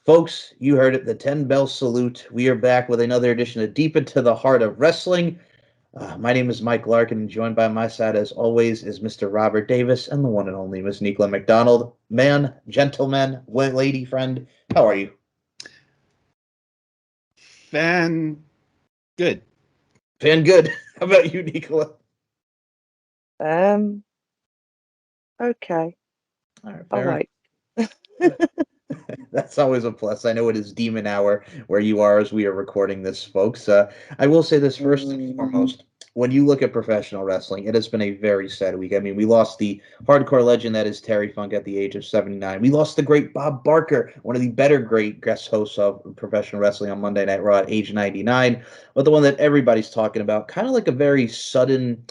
Folks, you heard it, the 10 bell salute. We are back with another edition of Deep into the Heart of Wrestling. My name is Mike Larkin, and joined by my side, as always, is Mr. Robert Davis and the one and only Miss Nicola McDonald. Man, gentleman, lady friend, how are you? Fan good. Fan good. How about you, Nicola? Um, okay. All right, I'll fair. wait. That's always a plus. I know it is demon hour where you are as we are recording this, folks. I will say this first and foremost. When you look at professional wrestling, it has been a very sad week. I mean, we lost the hardcore legend that is Terry Funk at the age of 79. We lost the great Bob Barker, one of the better great guest hosts of professional wrestling on Monday Night Raw at age 99. But the one that everybody's talking about, kind of like a very sudden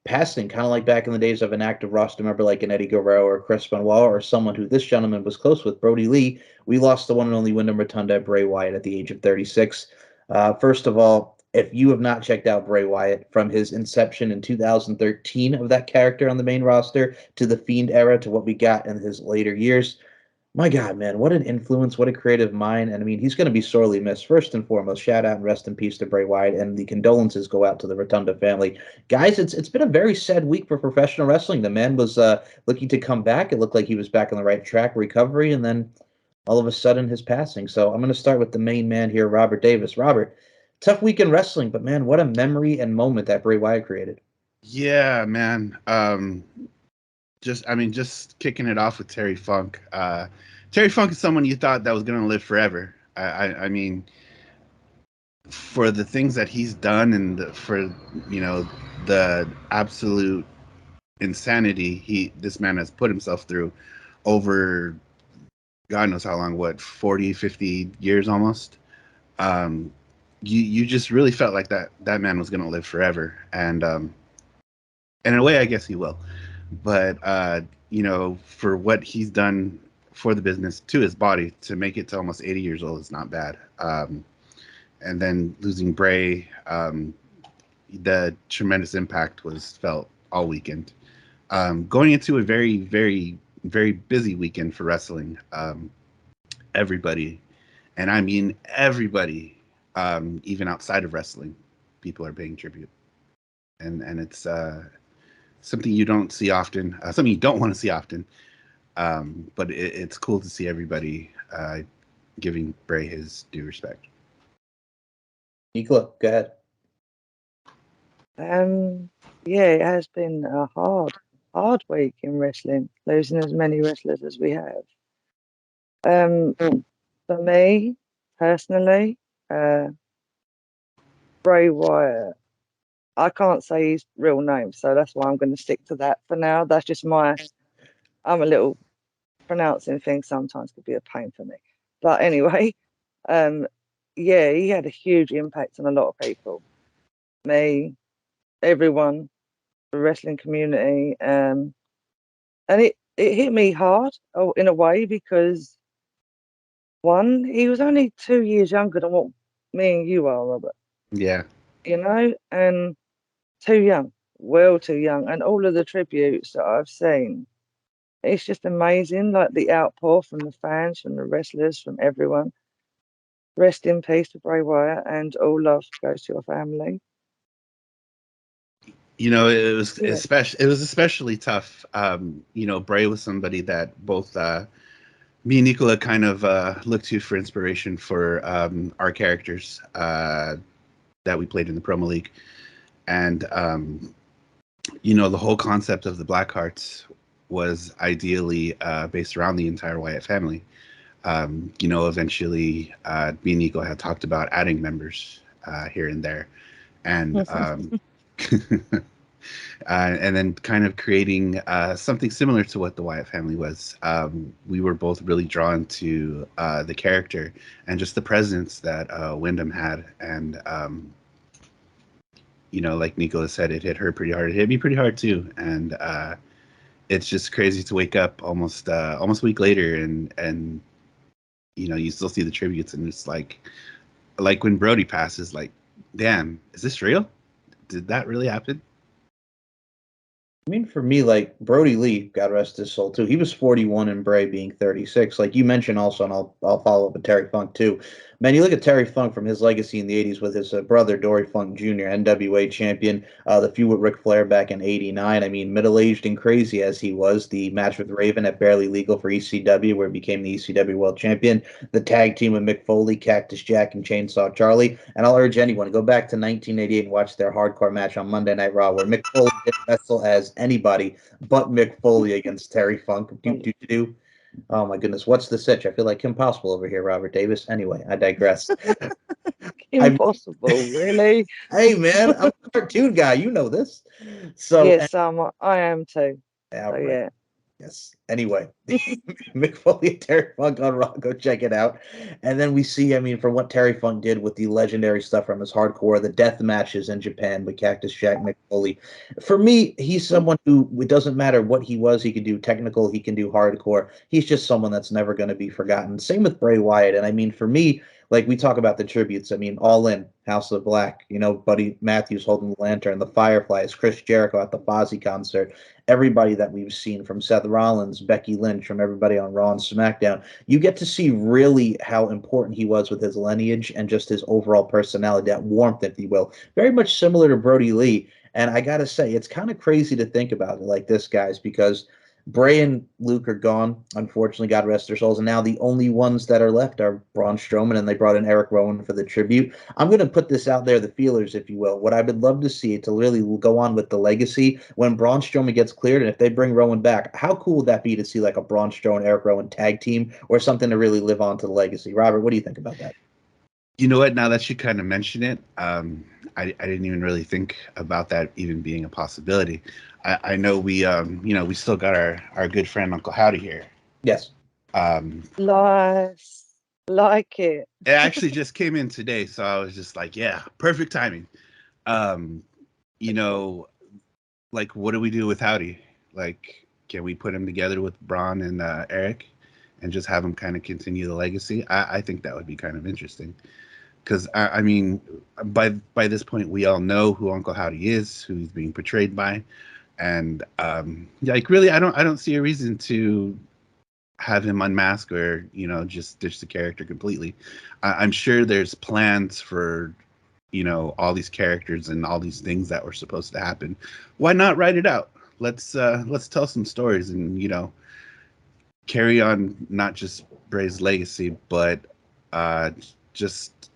passing, kind of like back in the days of an active roster member like an Eddie Guerrero or Chris Benoit or someone who this gentleman was close with, Brody Lee. We lost the one and only Wyndham Rotunda, Bray Wyatt, at the age of 36. First of all, if you have not checked out Bray Wyatt from his inception in 2013 of that character on the main roster to the Fiend era to what we got in his later years, my God, man, what an influence, what a creative mind. And I mean, he's going to be sorely missed. First and foremost, shout out and rest in peace to Bray Wyatt, and the condolences go out to the Rotunda family. Guys, it's been a very sad week for professional wrestling. The man was looking to come back. It looked like he was back on the right track, recovery, and then all of a sudden his passing. So I'm going to start with the main man here, Robert Davis. Robert, tough week in wrestling, but man, what a memory and moment that Bray Wyatt created. Yeah, man. Just kicking it off with Terry Funk. Terry Funk is someone you thought that was gonna live forever. I mean, for the things that he's done and for the absolute insanity this man has put himself through over God knows how long, what, 40, 50 years almost. Um, you just really felt like that man was gonna live forever, and in a way, I guess he will. But for what he's done for the business to his body to make it to almost 80 years old is not bad. And then losing Bray, the tremendous impact was felt all weekend. Going into a very, very, very busy weekend for wrestling, everybody, and I mean everybody, even outside of wrestling, people are paying tribute, and it's something you don't see often, something you don't want to see often. But it's cool to see everybody giving Bray his due respect. Nicola, go ahead. Yeah, it has been a hard week in wrestling, losing as many wrestlers as we have. For me, personally, uh, Bray Wyatt, I can't say his real name, so that's why I'm going to stick to that for now. That's just I'm a little pronouncing things sometimes could be a pain for me. But anyway, um, yeah, he had a huge impact on a lot of people. Me, everyone, the wrestling community, and it hit me hard, in a way, because one, he was only 2 years younger than what me and you are, Robert. Yeah. And too young, well too young, and all of the tributes that I've seen, it's just amazing. Like the outpour from the fans, from the wrestlers, from everyone. Rest in peace to Bray Wyatt, and all love goes to your family. Yeah. It was especially tough. Bray was somebody that both me and Nicola kind of looked to for inspiration for our characters that we played in the promo league, and the whole concept of the Blackhearts was ideally based around the entire Wyatt family. Eventually, me and Nico had talked about adding members here and there, and and then kind of creating something similar to what the Wyatt family was. We were both really drawn to the character and just the presence that Wyndham had, and like Nicola said, it hit her pretty hard. It hit me pretty hard too, and it's just crazy to wake up almost a week later and you still see the tributes, and it's like when Brody passes, like, damn, is this real? Did that really happen? I mean, for me, like Brody Lee, God rest his soul too. He was 41 and Bray being 36. Like you mentioned, also, and I'll follow up with Terry Funk too. Man, you look at Terry Funk from his legacy in the '80s with his brother Dory Funk Jr., NWA champion, the feud with Ric Flair back in '89. I mean, middle aged and crazy as he was, the match with Raven at Barely Legal for ECW, where he became the ECW World Champion. The tag team with Mick Foley, Cactus Jack, and Chainsaw Charlie. And I'll urge anyone to go back to 1988 and watch their hardcore match on Monday Night Raw, where Mick Foley didn't wrestle as anybody but Mick Foley against Terry Funk. Do, do, do, do. Oh my goodness, what's the sitch? I feel like Kim Possible over here, Robert Davis. Anyway, I digress. I Impossible, really. Hey man, I'm a cartoon guy. You know this. So Yes, I am too. So outright. yeah. Yes. Anyway, Mick Foley and Terry Funk on Raw. Go check it out. And then we see, I mean, from what Terry Funk did with the legendary stuff from his hardcore, the death matches in Japan with Cactus Jack, Mick Foley. For me, he's someone who it doesn't matter what he was. He could do technical. He can do hardcore. He's just someone that's never going to be forgotten. Same with Bray Wyatt. And I mean, for me, like we talk about the tributes. I mean, All In, House of Black. You know, Buddy Matthews holding the lantern, the Fireflies, Chris Jericho at the Fozzy concert, everybody that we've seen from Seth Rollins, Becky Lynch, from everybody on Raw and SmackDown, you get to see really how important he was with his lineage and just his overall personality, that warmth, if you will. Very much similar to Brody Lee. And I got to say, it's kind of crazy to think about it like this, guys, because Bray and Luke are gone, unfortunately, God rest their souls. And now the only ones that are left are Braun Strowman, and they brought in Eric Rowan for the tribute. I'm going to put this out there, the feelers, if you will. What I would love to see to really go on with the legacy when Braun Strowman gets cleared, and if they bring Rowan back, how cool would that be to see like a Braun Strowman, Eric Rowan tag team or something to really live on to the legacy? Robert, what do you think about that? You know what? Now that you kind of mention it, I didn't even really think about that even being a possibility. I know we still got our good friend Uncle Howdy here. Yes. Nice. Like it. It actually just came in today, so I was just like, yeah, perfect timing. Um, you know, like, what do we do with Howdy? Like, can we put him together with Braun and Eric and just have him kind of continue the legacy? I think that would be kind of interesting. Because I mean, by this point, we all know who Uncle Howdy is, who he's being portrayed by, and like really, I don't see a reason to have him unmask or just ditch the character completely. I'm sure there's plans for all these characters and all these things that were supposed to happen. Why not write it out? Let's tell some stories and carry on not just Bray's legacy, but just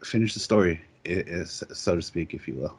finish the story, is so to speak, if you will.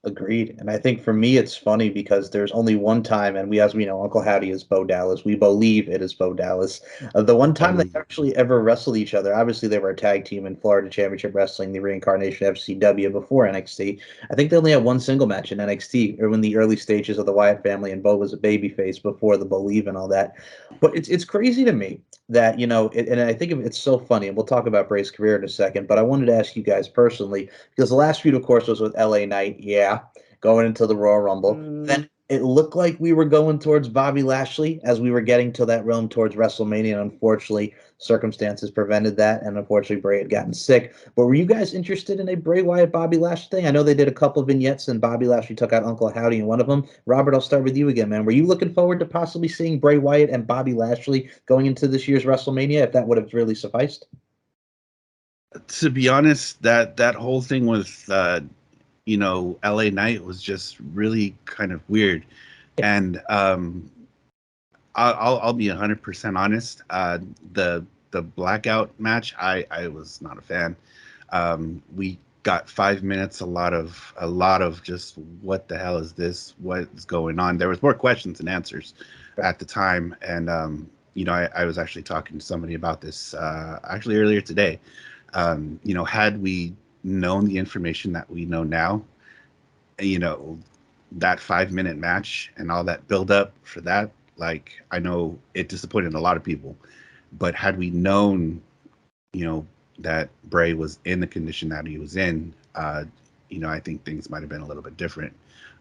Agreed. And I think for me, it's funny because there's only one time, and as we know, Uncle Howdy is Bo Dallas. We believe it is Bo Dallas. The one time they actually ever wrestled each other, obviously they were a tag team in Florida Championship Wrestling, the reincarnation of FCW before NXT. I think they only had one single match in NXT, or in the early stages of the Wyatt family, and Bo was a babyface before the Believe and all that. But it's crazy to me that and I think it's so funny, and we'll talk about Bray's career in a second. But I wanted to ask you guys personally because the last feud, of course, was with LA Knight. Yeah, going into the Royal Rumble. Then it looked like we were going towards Bobby Lashley as we were getting to that realm towards WrestleMania. And unfortunately, circumstances prevented that. And unfortunately, Bray had gotten sick. But were you guys interested in a Bray Wyatt Bobby Lashley thing? I know they did a couple of vignettes and Bobby Lashley took out Uncle Howdy in one of them. Robert, I'll start with you again, man. Were you looking forward to possibly seeing Bray Wyatt and Bobby Lashley going into this year's WrestleMania if that would have really sufficed? To be honest, that whole thing with LA Knight was just really kind of weird. And I'll be 100% honest. The blackout match, I was not a fan. We got 5 minutes, a lot of just what the hell is this? What's going on? There was more questions than answers at the time, and I was actually talking to somebody about this actually earlier today. Had we known the information that we know now, that 5 minute match and all that build up for that, like, I know it disappointed a lot of people, but had we known, that Bray was in the condition that he was in, I think things might have been a little bit different.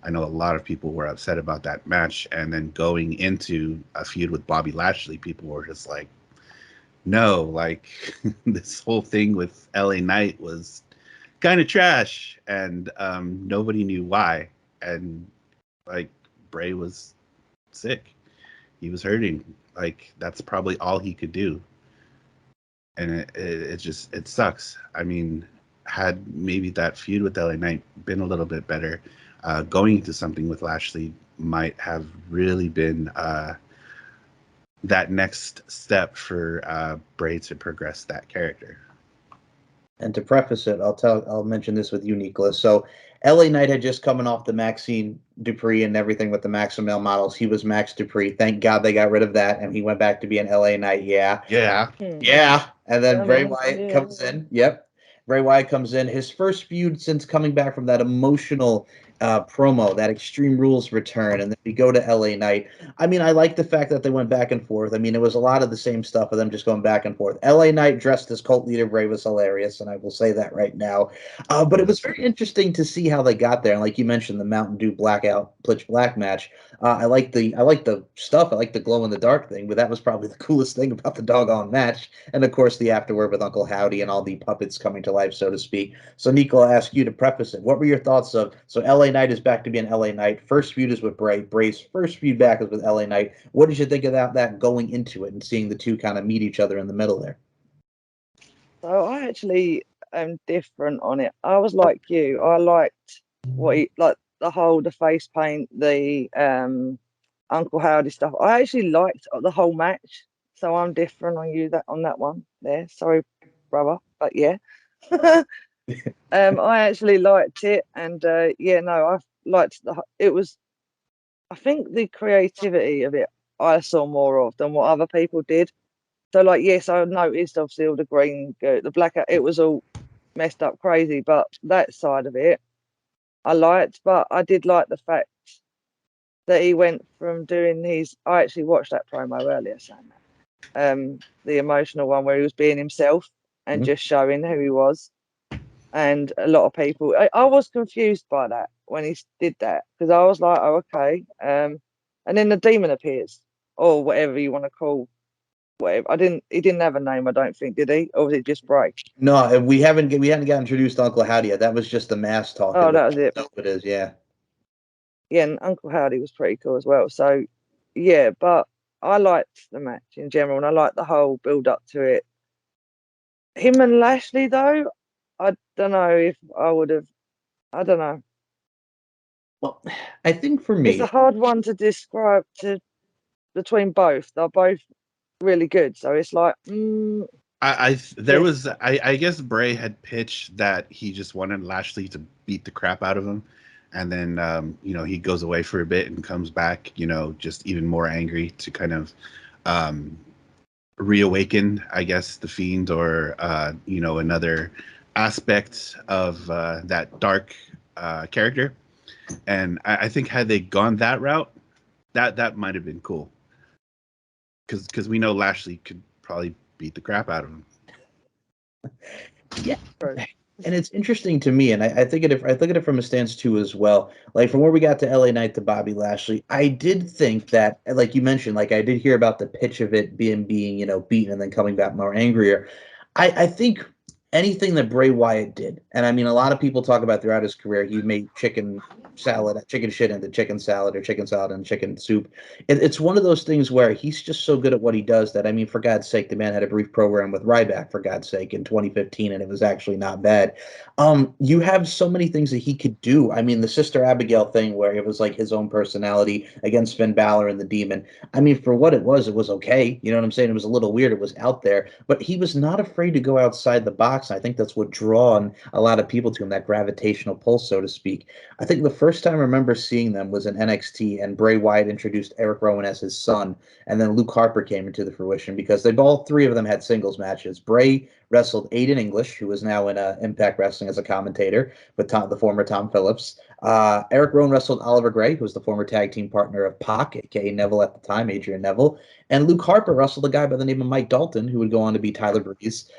I know a lot of people were upset about that match, and then going into a feud with Bobby Lashley, people were just like, no, like this whole thing with LA Knight was kind of trash, and nobody knew why. And like Bray was sick. He was hurting. Like that's probably all he could do. And it just it sucks. I mean, had maybe that feud with LA Knight been a little bit better, going into something with Lashley might have really been that next step for Bray to progress that character. And to preface it, I'll mention this with you, Nicholas. So LA Knight had just coming off the Maxine Dupree and everything with the Maxim male models. He was Max Dupree. Thank God they got rid of that and he went back to be an LA Knight. Yeah. Yeah. Yeah. And then Bray Dummy, Wyatt yeah. comes in. Yep. Bray Wyatt comes in. His first feud since coming back from that emotional promo, that Extreme Rules return, and then we go to LA Knight. I mean, I like the fact that they went back and forth. I mean, it was a lot of the same stuff of them just going back and forth. LA Knight dressed as cult leader Bray was hilarious, and I will say that right now. But it was very interesting to see how they got there. And like you mentioned, the Mountain Dew Blackout Pitch Black match. I like the stuff. I like the glow in the dark thing, but that was probably the coolest thing about the doggone match. And of course, the afterword with Uncle Howdy and all the puppets coming to life, so to speak. So, Nico, I'll ask you to preface it. What were your thoughts of? So, LA Knight is back to being LA Knight. First feud is with Bray. Bray's first feud back is with LA Knight. What did you think about that going into it and seeing the two kind of meet each other in the middle there? So I actually am different on it. I was like you. I liked what he like the face paint, the Uncle Howdy stuff. I actually liked the whole match. So I'm different on you that on that one there. Sorry, brother, but yeah. I actually liked it, and yeah, no, I liked it was. I think the creativity of it I saw more of than what other people did. So, like, yes, I noticed obviously all the green, the blackout, it was all messed up crazy, but that side of it I liked. But I did like the fact that he went from doing his. I actually watched that promo earlier, saying that the emotional one where he was being himself and just showing who he was. And a lot of people, I was confused by that when he did that because I was like, oh, okay. And then the demon appears, or whatever you want to call whatever. He didn't have a name, I don't think, did he? Or was it just Bray? No, we hadn't got introduced to Uncle Howdy yet. That was just the mass talk. Oh, that was it. It is, yeah. Yeah, and Uncle Howdy was pretty cool as well. So, yeah, but I liked the match in general, and I liked the whole build up to it. Him and Lashley, though, I don't know if I would have. I don't know. Well, I think for It's me, a hard one to describe between both. They're both really good. So it's like, I guess Bray had pitched that he just wanted Lashley to beat the crap out of him, and then he goes away for a bit and comes back, just even more angry to kind of reawaken, I guess, the Fiend or another aspect of that dark character. And I think had they gone that route, that might have been cool, because we know Lashley could probably beat the crap out of him. yeah. And it's interesting to me, and I think I look at it from a stance too as well. Like from where we got to LA Knight to Bobby Lashley, I did think that, like you mentioned, like I did hear about the pitch of it being beaten and then coming back more angrier. I think anything that Bray Wyatt did, and I mean a lot of people talk about throughout his career, he made chicken shit into chicken salad or chicken salad and chicken soup. It's one of those things where he's just so good at what he does that I mean, for God's sake, the man had a brief program with Ryback for God's sake in 2015, and it was actually not bad. You have so many things that he could do. I mean, the Sister Abigail thing where it was like his own personality against Finn Balor and the Demon. I mean, for what it was okay. You know what I'm saying? It was a little weird. It was out there, but he was not afraid to go outside the box. I think that's what drawn a lot of people to him, that gravitational pull, so to speak. I think the first time I remember seeing them was in NXT, and Bray Wyatt introduced Eric Rowan as his son, and then Luke Harper came into the fruition because all three of them had singles matches. Bray wrestled Aiden English, who is now in Impact Wrestling as a commentator, with the former Tom Phillips. Eric Rowan wrestled Oliver Gray, who was the former tag team partner of Pac, aka Neville at the time, Adrian Neville. And Luke Harper wrestled a guy by the name of Mike Dalton, who would go on to be Tyler Breeze.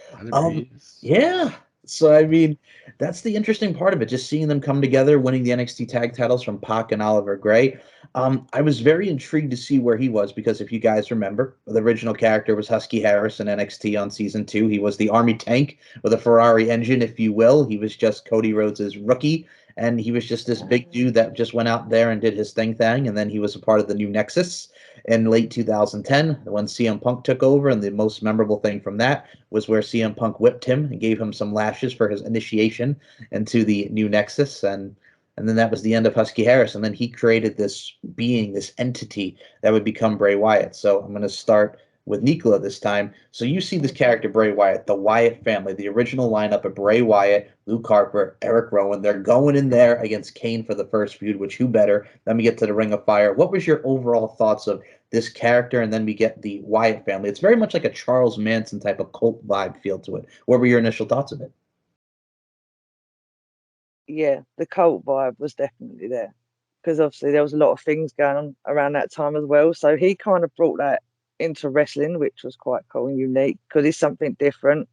Yeah. So, I mean, that's the interesting part of it, just seeing them come together, winning the NXT tag titles from Pac and Oliver Gray. I was very intrigued to see where he was because if you guys remember, the original character was Husky Harris in NXT on season 2. He was the Army tank with a Ferrari engine, if you will. He was just Cody Rhodes' rookie. and he was just this big dude that just went out there and did his thing, and then he was a part of the new Nexus in late 2010 when CM Punk took over, and the most memorable thing from that was where CM Punk whipped him and gave him some lashes for his initiation into the new Nexus, and then that was the end of Husky Harris, and then he created this being, this entity that would become Bray Wyatt. So I'm going to start with Nicola this time. So you see this character, Bray Wyatt, the Wyatt family, the original lineup of Bray Wyatt, Luke Harper, Eric Rowan. They're going in there against Kane for the first feud, which who better? Then we get to the Ring of Fire. What was your overall thoughts of this character? And then we get the Wyatt family. It's very much like a Charles Manson type of cult vibe feel to it. What were your initial thoughts of it? Yeah, the cult vibe was definitely there because obviously there was a lot of things going on around that time as well. So he kind of brought that into wrestling, which was quite cool and unique because it's something different.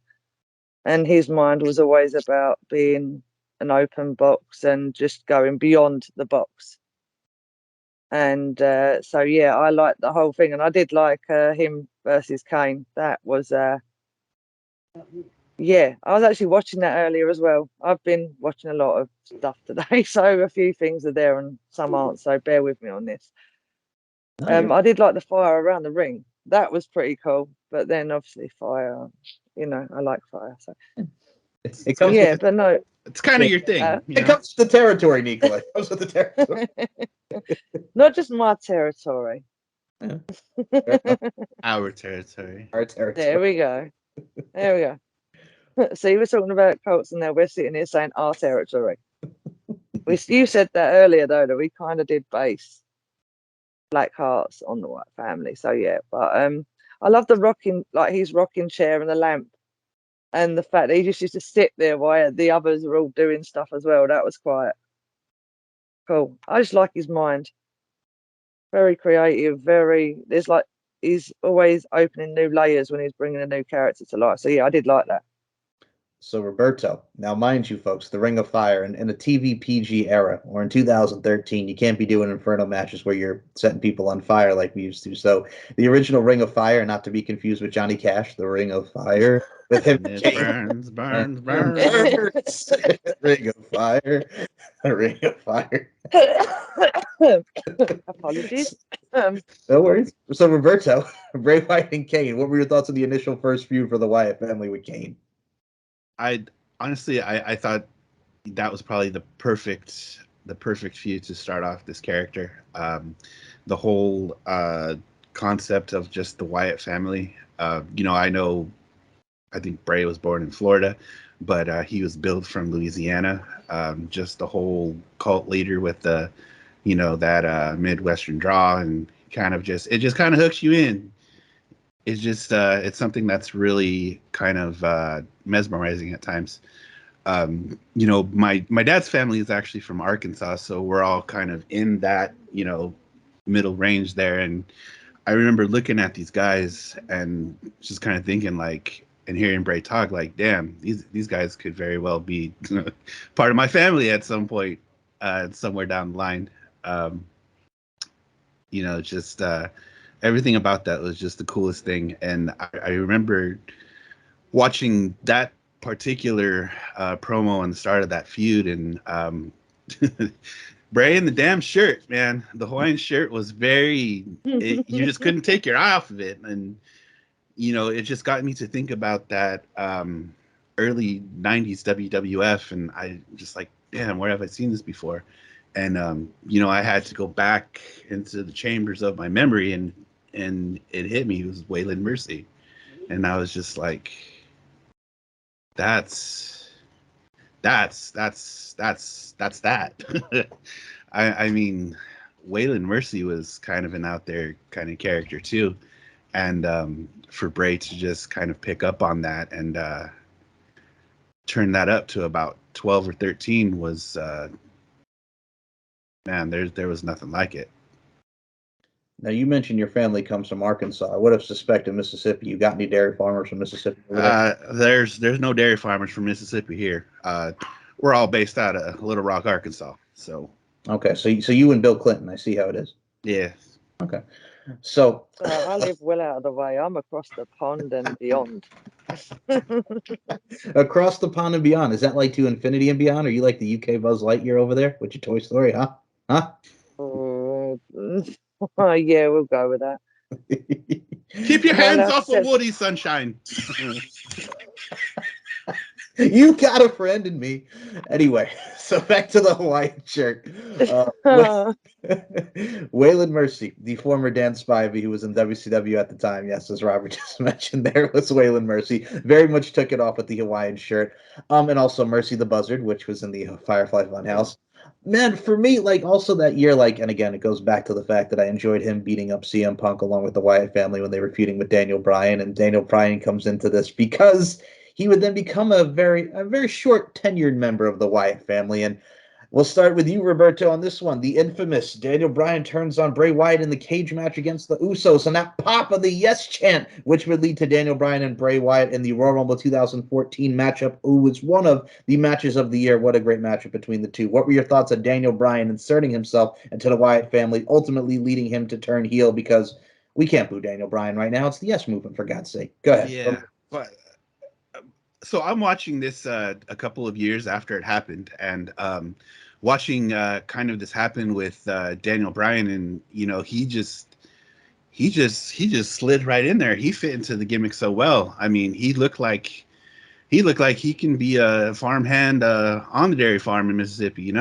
And his mind was always about being an open box and just going beyond the box. And so, yeah, I liked the whole thing. And I did like him versus Kane. That was, yeah, I was actually watching that earlier as well. I've been watching a lot of stuff today. So a few things are there and some aren't. So bear with me on this. I did like the fire around the ring. That was pretty cool. But then obviously fire, I like fire. So It comes yeah, with but no. It's kind of your thing. it comes with the territory, Nicola. It comes with the territory. Not just my territory. Yeah. Our territory. Our territory. There we go. There we go. See, we're talking about cults and now we're sitting here saying our territory. You said that earlier, though, that we kind of did base Black Hearts on the White family. So, yeah. But I love the rocking, like his rocking chair and the lamp. And the fact that he just used to sit there while the others were all doing stuff as well. That was quite cool. I just like his mind. Very creative, he's always opening new layers when he's bringing a new character to life. So yeah, I did like that. So Roberto, now mind you, folks, the Ring of Fire in a TV PG era, or in 2013, you can't be doing Inferno matches where you're setting people on fire like we used to. So the original Ring of Fire, not to be confused with Johnny Cash, the Ring of Fire with him. It burns, burns, burns. Ring of Fire, a Ring of Fire. Apologies. No worries. So Roberto, Bray Wyatt and Kane, what were your thoughts on the initial first feud for the Wyatt family with Kane? I honestly, I thought that was probably the perfect feud to start off this character. The whole concept of just the Wyatt family. I think Bray was born in Florida, but he was billed from Louisiana. Just the whole cult leader with the, that Midwestern draw, and it just kind of hooks you in. It's just it's something that's really kind of mesmerizing at times. My dad's family is actually from Arkansas, so we're all kind of in that middle range there. And I remember looking at these guys and just kind of thinking like, and hearing Bray talk, like, damn, these guys could very well be part of my family at some point, somewhere down the line. Just everything about that was just the coolest thing. And I remember watching that particular promo on the start of that feud, and Bray in the damn shirt, man. The Hawaiian shirt was you just couldn't take your eye off of it. And, it just got me to think about that early 90s WWF. And I just like, damn, where have I seen this before? And, I had to go back into the chambers of my memory, and it hit me. It was Waylon Mercy. And I was just like, that's that. I mean, Waylon Mercy was kind of an out there kind of character too. And for Bray to just kind of pick up on that and turn that up to about 12 or 13 was, man, there was nothing like it. Now, you mentioned your family comes from Arkansas. I would have suspected Mississippi. You got any dairy farmers from Mississippi? There's no dairy farmers from Mississippi here. We're all based out of Little Rock, Arkansas. So okay, so you and Bill Clinton, I see how it is. Yeah. Okay. So I live well out of the way. I'm across the pond and beyond. across the pond and beyond, is that like to infinity and beyond? Are you like the UK Buzz Lightyear over there with your Toy Story, huh? Huh? Oh, yeah, we'll go with that. Keep your Am I hands allowed to off of say? Woody, Sunshine. You got a friend in me. Anyway, so back to the Hawaiian shirt. Waylon Mercy, the former Dan Spivey, who was in WCW at the time, yes, as Robert just mentioned, there was Waylon Mercy. Very much took it off with the Hawaiian shirt. And also Mercy the Buzzard, which was in the Firefly Funhouse. Man, for me, like also that year, like, and again, it goes back to the fact that I enjoyed him beating up CM Punk along with the Wyatt family when they were feuding with Daniel Bryan, and Daniel Bryan comes into this because he would then become a very short tenured member of the Wyatt family. And we'll start with you, Roberto, on this one. The infamous Daniel Bryan turns on Bray Wyatt in the cage match against the Usos, and that pop of the yes chant, which would lead to Daniel Bryan and Bray Wyatt in the Royal Rumble 2014 matchup. It was one of the matches of the year. What a great matchup between the two. What were your thoughts on Daniel Bryan inserting himself into the Wyatt family, ultimately leading him to turn heel? Because we can't boo Daniel Bryan right now. It's the yes movement, for God's sake. Go ahead. Yeah, but so I'm watching this a couple of years after it happened, and watching kind of this happen with Daniel Bryan, and he just slid right in there. He fit into the gimmick so well. I mean, he looked like he can be a farmhand on the dairy farm in Mississippi.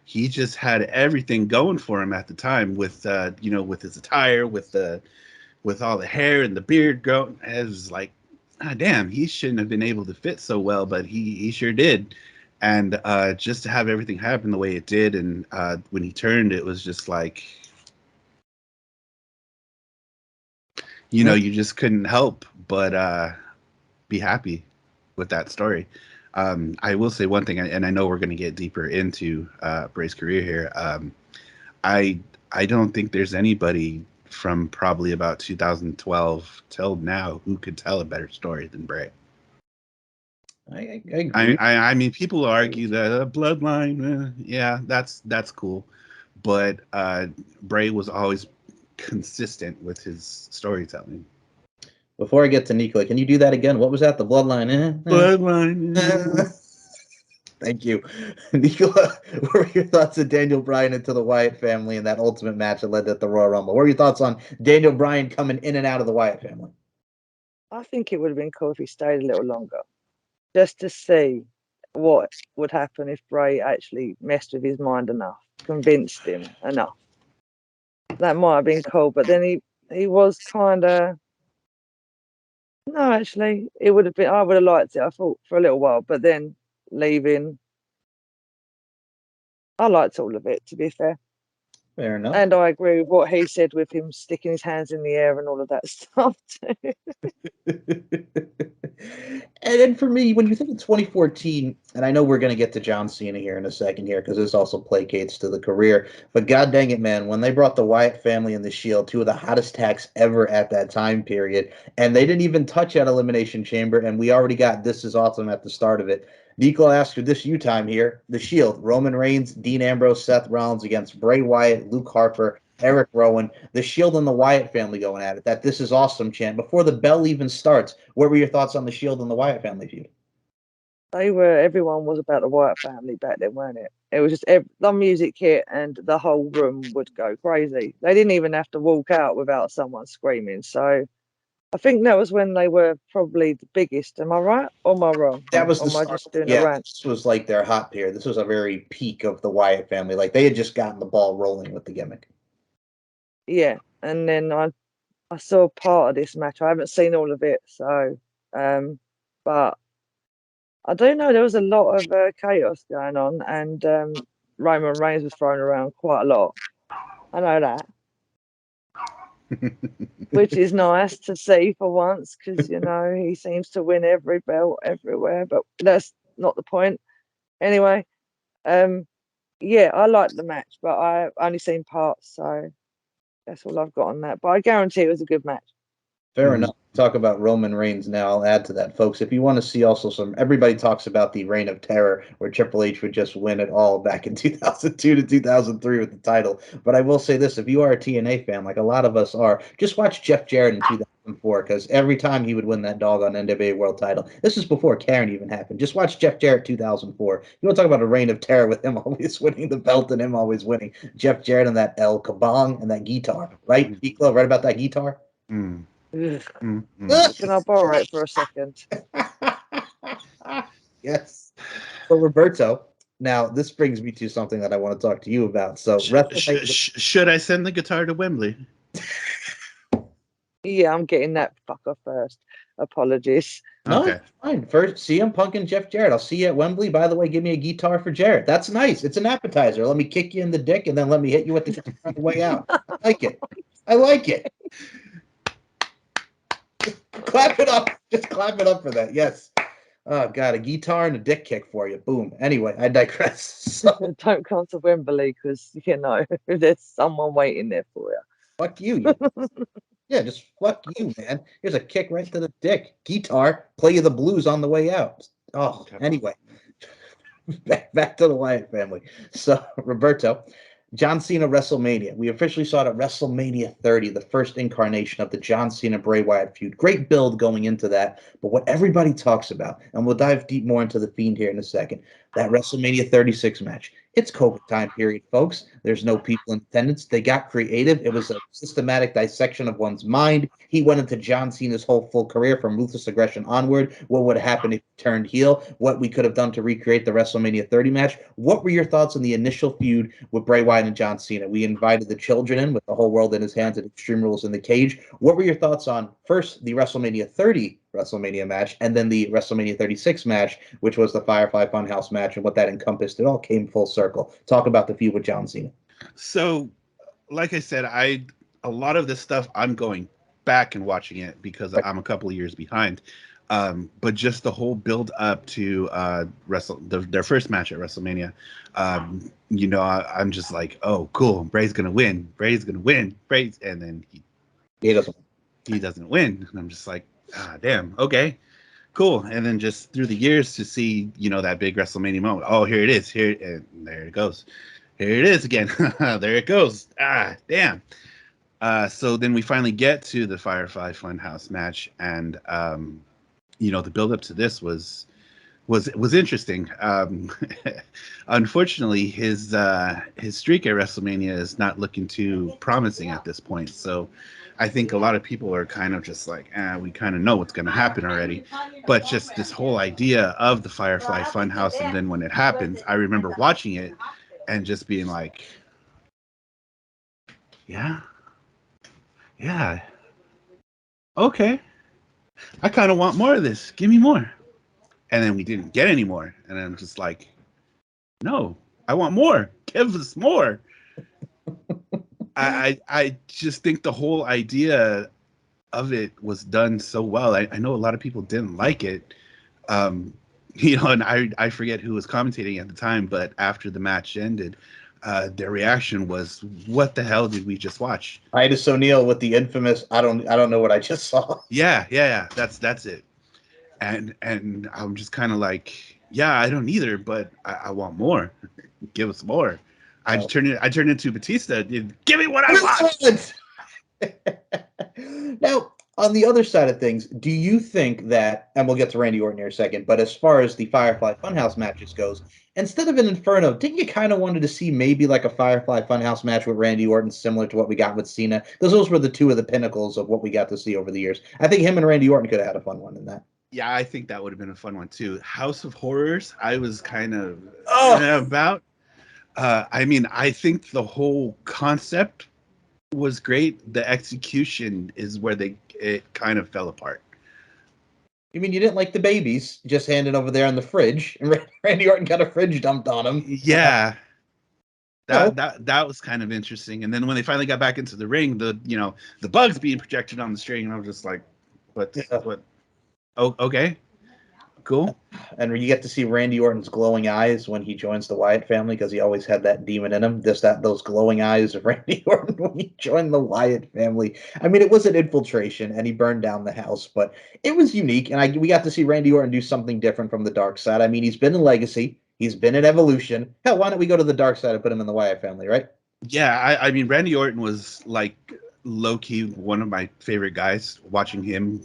He just had everything going for him at the time with with his attire, with all the hair and the beard growing. It was like, ah, damn, he shouldn't have been able to fit so well, but he sure did. And just to have everything happen the way it did, and when he turned, it was just like, you just couldn't help but be happy with that story. I will say one thing, and I know we're going to get deeper into Bray's career here. I I don't think there's anybody from probably about 2012 till now who could tell a better story than Bray. I agree. I mean, people argue that bloodline, yeah, that's cool, but Bray was always consistent with his storytelling. Before I get to Nicola, can you do that again? What was that? The bloodline? Bloodline. Thank you. Nicola, what were your thoughts of Daniel Bryan into the Wyatt family and that ultimate match that led to the Royal Rumble? What were your thoughts on Daniel Bryan coming in and out of the Wyatt family? I think it would have been cool if he stayed a little longer, just to see what would happen if Bray actually messed with his mind enough, convinced him enough. That might have been cool, but then he was kind of no, actually, it would have been. I would have liked it. I thought for a little while, but then leaving, I liked all of it. To be fair. Fair enough. And I agree with what he said with him sticking his hands in the air and all of that stuff too. And then for me, when you think of 2014, and I know we're going to get to John Cena here in a second here because this also placates to the career, but god dang it, man, when they brought the Wyatt family and the Shield, two of the hottest tags ever at that time period, and they didn't even touch at Elimination Chamber, and we already got This Is Awesome at the start of it. Nico asked for this U time here. The Shield, Roman Reigns, Dean Ambrose, Seth Rollins against Bray Wyatt, Luke Harper, Eric Rowan, the Shield and the Wyatt family going at it. That This Is Awesome chant before the bell even starts. What were your thoughts on the Shield and the Wyatt family feud? Everyone was about the Wyatt family back then, weren't it? It was just the music hit and the whole room would go crazy. They didn't even have to walk out without someone screaming. So I think that was when they were probably the biggest. Am I right or am I wrong? That was Or the am I start. just doing a Yeah, rant? this was like their hot period. This was a very peak of the Wyatt family. Like they had just gotten the ball rolling with the gimmick. Yeah. And then I saw part of this match. I haven't seen all of it, so but I do know there was a lot of chaos going on, and Roman Reigns was thrown around quite a lot. I know that, which is nice to see for once, because he seems to win every belt everywhere. But that's not the point. Anyway, yeah, I liked the match, but I only seen parts, so that's all I've got on that. But I guarantee it was a good match. Fair enough. Talk about Roman Reigns now. I'll add to that, folks. If you want to see also some, everybody talks about the Reign of Terror, where Triple H would just win it all back in 2002 to 2003 with the title. But I will say this: if you are a TNA fan, like a lot of us are, just watch Jeff Jarrett in 2004, because every time he would win that doggone NWA World Title, this is before Karen even happened. Just watch Jeff Jarrett 2004. You want to talk about a Reign of Terror with him always winning the belt and him always winning. Jeff Jarrett and that El Kabong and that guitar, right? Club, right about that guitar. Mm. Ugh. Mm. Can I borrow it for a second? Yes. So Roberto, now this brings me to something that I want to talk to you about. So Should I send the guitar to Wembley? Yeah, I'm getting that fucker first. Apologies. No, Okay. it's fine. First, CM Punk and Jeff Jarrett. I'll see you at Wembley. By the way, give me a guitar for Jarrett. That's nice. It's an appetizer. Let me kick you in the dick and then let me hit you with the guitar on the way out. I like it. I like it. Clap it up. Just clap it up for that. Yes. Oh God, a guitar and a dick kick for you. Boom. Anyway, I digress. So Don't come to Wembley because there's someone waiting there for you. fuck you. Yeah, just fuck you, man. Here's a kick right to the dick. Guitar, play you the blues on the way out. Oh, Okay. anyway, back to the Wyatt family. So, Roberto, John Cena WrestleMania. We officially saw it at WrestleMania 30, the first incarnation of the John Cena Bray Wyatt feud. Great build going into that. But what everybody talks about, and we'll dive deep more into the Fiend here in a second, that WrestleMania 36 match. It's COVID time period, folks. There's no people in attendance. They got creative. It was a systematic dissection of one's mind. He went into John Cena's whole full career from ruthless aggression onward. What would happen if he turned heel? What we could have done to recreate the WrestleMania 30 match. What were your thoughts on the initial feud with Bray Wyatt and John Cena? We invited the children in with the whole world in his hands at Extreme Rules in the cage. What were your thoughts on first the WrestleMania 30 WrestleMania match and then the WrestleMania 36 match, which was the Firefly Funhouse match and what that encompassed? It all came full circle. Talk about the feud with John Cena. So, like I said, a lot of this stuff I'm going back and watching it because I'm a couple of years behind. But just the whole build up to their first match at WrestleMania, I'm just like, oh, cool, Bray's gonna win, Bray's, and then He doesn't. he doesn't win, and I'm just like, ah, damn, okay, cool. And then just through the years to see, that big WrestleMania moment. Oh, here it is, and there it goes. Here it is again. There it goes. Ah, damn. So then we finally get to the Firefly Funhouse match, and the build up to this was interesting. Unfortunately, his streak at WrestleMania is not looking too promising at this point. So I think a lot of people are kind of just like, we kind of know what's going to happen already. But just this whole idea of the Firefly Funhouse, and then when it happens, I remember watching it and just being like, yeah, okay, I kind of want more of this. Give me more. And then we didn't get any more. And I'm just like, no, I want more. Give us more. I just think the whole idea of it was done so well. I know a lot of people didn't like it. And I forget who was commentating at the time, but after the match ended, their reaction was, "What the hell did we just watch?" Titus O'Neil with the infamous I don't know what I just saw. Yeah. That's it. And I'm just kind of like, yeah, I don't either, but I want more. Give us more. I turned into Batista. Give me what I want. Now, on the other side of things, do you think that, and we'll get to Randy Orton here in a second, but as far as the Firefly Funhouse matches goes, instead of an Inferno, didn't you kind of wanted to see maybe like a Firefly Funhouse match with Randy Orton, similar to what we got with Cena? Because those were the two of the pinnacles of what we got to see over the years. I think him and Randy Orton could have had a fun one in that. Yeah, I think that would have been a fun one too. House of Horrors, I was kind of about. I think the whole concept was great. The execution is where it kind of fell apart. You mean you didn't like the babies just handed over there in the fridge, and Randy Orton got a fridge dumped on him? Yeah, that was kind of interesting. And then when they finally got back into the ring, the bugs being projected on the string, and I was just like, what? Oh, okay, cool. And you get to see Randy Orton's glowing eyes when he joins the Wyatt family because he always had that demon in him. Those glowing eyes of Randy Orton when he joined the Wyatt family. I mean, it was an infiltration, and he burned down the house, but it was unique, and we got to see Randy Orton do something different from the dark side. I mean, he's been in Legacy, he's been in Evolution. Hell, why don't we go to the dark side and put him in the Wyatt family, right? Yeah, I mean, Randy Orton was like low key one of my favorite guys. Watching him,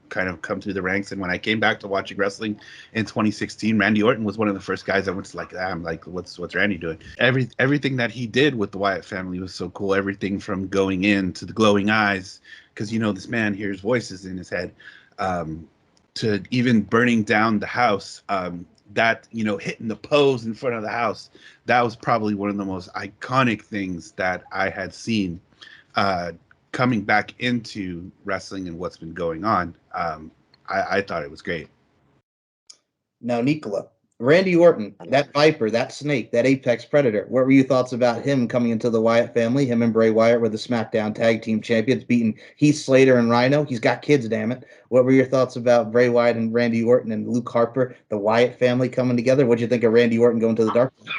kind of come through the ranks, and when I came back to watching wrestling in 2016, Randy Orton was one of the first guys I went to like, I'm like, what's Randy doing? Everything that he did with the Wyatt family was so cool. Everything from going in to the glowing eyes, because this man hears voices in his head, to even burning down the house. That hitting the pose in front of the house, that was probably one of the most iconic things that I had seen coming back into wrestling and what's been going on. I thought it was great. Now, Nicola, Randy Orton, that Viper, that Snake, that Apex Predator. What were your thoughts about him coming into the Wyatt family? Him and Bray Wyatt were the SmackDown Tag Team Champions, beating Heath Slater and Rhino. He's got kids, damn it. What were your thoughts about Bray Wyatt and Randy Orton and Luke Harper, the Wyatt family coming together? What'd you think of Randy Orton going to the dark side?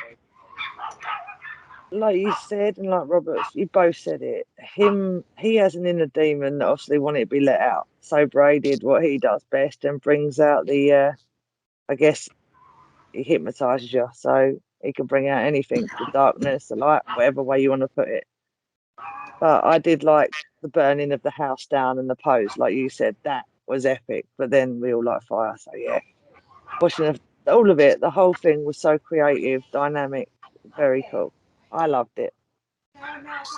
Like you said, and like Roberts, you both said it. He has an inner demon that obviously wanted to be let out. So Bray did what he does best and brings out I guess he hypnotizes you, so he can bring out anything, the darkness, the light, whatever way you want to put it. But I did like the burning of the house down and the pose, like you said, that was epic. But then we all like fire, so yeah. Watching all of it, the whole thing was so creative, dynamic, very cool. I loved it.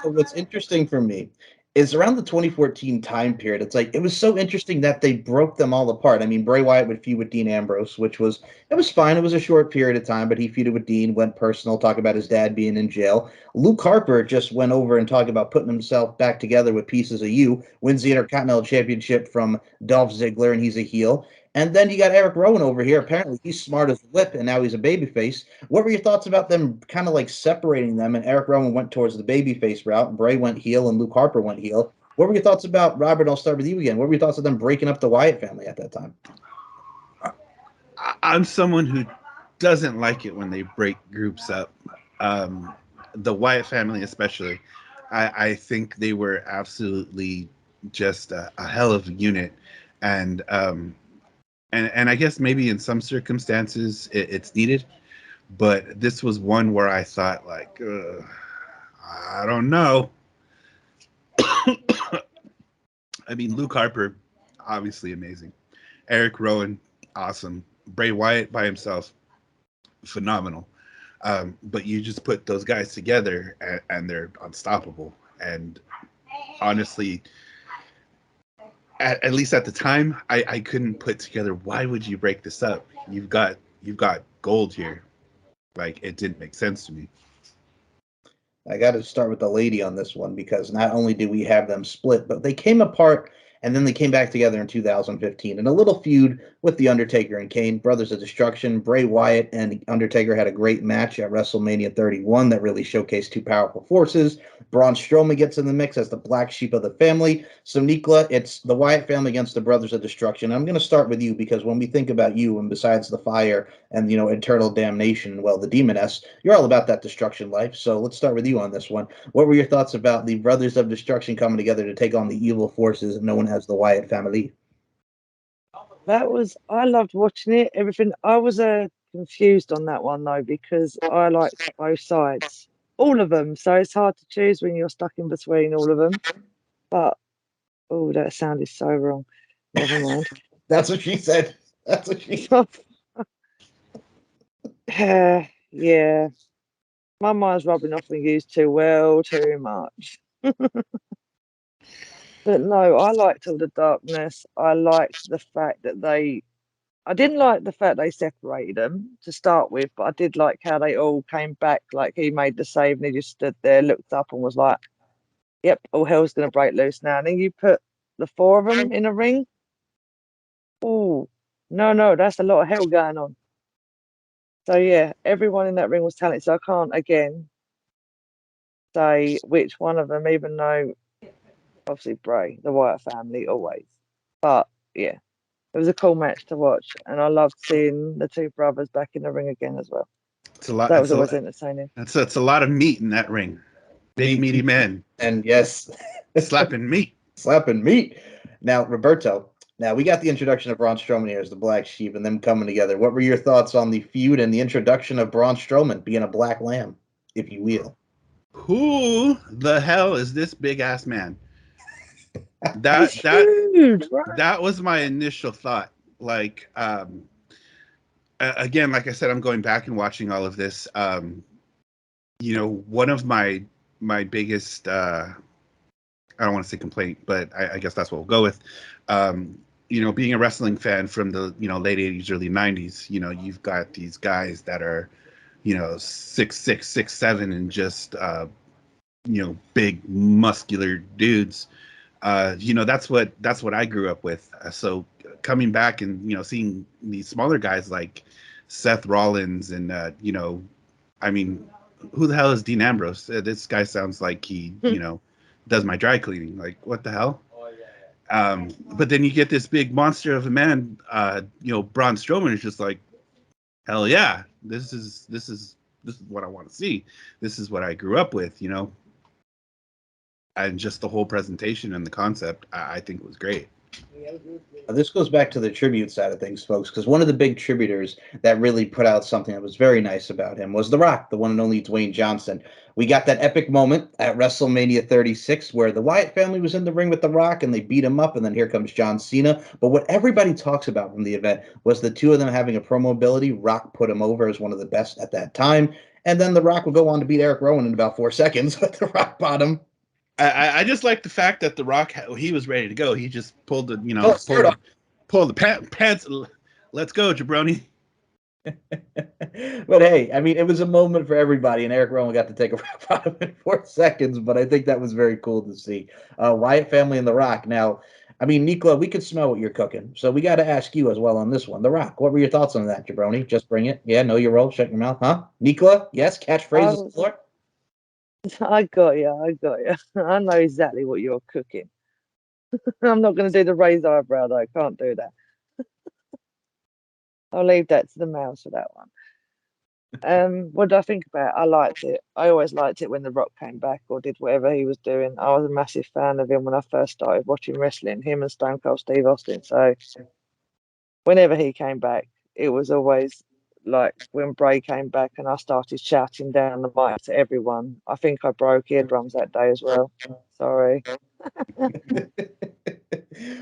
So what's interesting for me is around the 2014 time period, it's like it was so interesting that they broke them all apart. I mean, Bray Wyatt would feud with Dean Ambrose, it was fine. It was a short period of time, but he feuded with Dean, went personal, talk about his dad being in jail. Luke Harper just went over and talked about putting himself back together with pieces of you, wins the Intercontinental Championship from Dolph Ziggler, and he's a heel. And then you got Eric Rowan over here. Apparently, he's smart as a whip, and now he's a babyface. What were your thoughts about them kind of like separating them? And Eric Rowan went towards the babyface route, and Bray went heel, and Luke Harper went heel. What were your thoughts about Robert? I'll start with you again. What were your thoughts of them breaking up the Wyatt family at that time? I'm someone who doesn't like it when they break groups up. Um, the Wyatt family, especially, I think they were absolutely just a hell of a unit, and and I guess maybe in some circumstances it's needed, but this was one where I thought like, I don't know. I mean, Luke Harper, obviously amazing. Eric Rowan, awesome. Bray Wyatt by himself, phenomenal. But you just put those guys together and they're unstoppable. And honestly, at least at the time, I couldn't put together why would you break this up? You've got gold here. Like it didn't make sense to me. I got to start with the lady on this one because not only did we have them split, but they came apart and then they came back together in 2015 in a little feud with The Undertaker and Kane, Brothers of Destruction. Bray Wyatt and Undertaker had a great match at WrestleMania 31 that really showcased two powerful forces. Braun Strowman gets in the mix as the black sheep of the family. So, Nikla, it's the Wyatt family against the Brothers of Destruction. I'm going to start with you because when we think about you, and besides the fire and, eternal damnation, well, the demoness, you're all about that destruction life. So, let's start with you on this one. What were your thoughts about the Brothers of Destruction coming together to take on the evil forces known as the Wyatt family? I loved watching it. Everything. I was confused on that one though because I liked both sides, all of them. So it's hard to choose when you're stuck in between all of them. But oh, that sounded so wrong. Never mind. That's what she said. That's what she said. Yeah, my mind's rubbing off and used too well, too much. But no, I liked all the darkness. I liked the fact that I didn't like the fact they separated them to start with, but I did like how they all came back. Like he made the save and he just stood there, looked up, and was like, "Yep, all hell's gonna break loose now." And then you put the four of them in a ring. Oh, no, that's a lot of hell going on. So yeah, everyone in that ring was talented. So I can't again say which one of them, even though obviously Bray, the Wyatt family, always. But yeah, it was a cool match to watch, and I loved seeing the two brothers back in the ring again as well. It's a lot. That was always entertaining. It's a lot of meat in that ring. Big meaty men. And yes, slapping meat. Slapping meat. Now, Roberto. Now we got the introduction of Braun Strowman here as the Black Sheep, and them coming together. What were your thoughts on the feud and the introduction of Braun Strowman being a black lamb, if you will? Who the hell is this big ass man? He's huge, right? That was my initial thought. Like, again, like I said, I'm going back and watching all of this. One of my biggest, I don't want to say complaint, but I guess that's what we'll go with. Being a wrestling fan from the late 80s, early 90s, you've got these guys that are 6'6", 6'7", and just big muscular dudes. That's what I grew up with. So coming back and seeing these smaller guys like Seth Rollins and I mean, who the hell is Dean Ambrose? This guy sounds like he does my dry cleaning. Like, what the hell? But then you get this big monster of a man, Braun Strowman is just like, hell yeah, this is what I want to see. This is what I grew up with, and just the whole presentation and the concept, I think was great. This goes back to the tribute side of things, folks, because one of the big tributers that really put out something that was very nice about him was The Rock, the one and only Dwayne Johnson. We got that epic moment at WrestleMania 36 where the Wyatt family was in the ring with The Rock and they beat him up, and then here comes John Cena. But what everybody talks about from the event was the two of them having a promo ability. Rock put him over as one of the best at that time, and then The Rock would go on to beat Eric Rowan in about 4 seconds with the rock bottom. I just like the fact that The Rock, he was ready to go. He just pulled the pulled the pants. Let's go, jabroni. But hey, I mean, it was a moment for everybody, and Eric Rowan got to take a rap out of it in 4 seconds. But I think that was very cool to see. Wyatt family and The Rock. Now, I mean, Nikla, we could smell what you're cooking, so we got to ask you as well on this one. The Rock. What were your thoughts on that, jabroni? Just bring it. Yeah, know your role. Shut your mouth, huh? Nikla, yes. Catchphrases. I got you. I know exactly what you're cooking. I'm not going to do the raised eyebrow, though. I can't do that. I'll leave that to the mouse for that one. What did I think about it? I liked it. I always liked it when The Rock came back or did whatever he was doing. I was a massive fan of him when I first started watching wrestling, him and Stone Cold Steve Austin. So whenever he came back, it was always like when Bray came back and I started shouting down the mic to everyone. I think I broke eardrums that day as well. Sorry.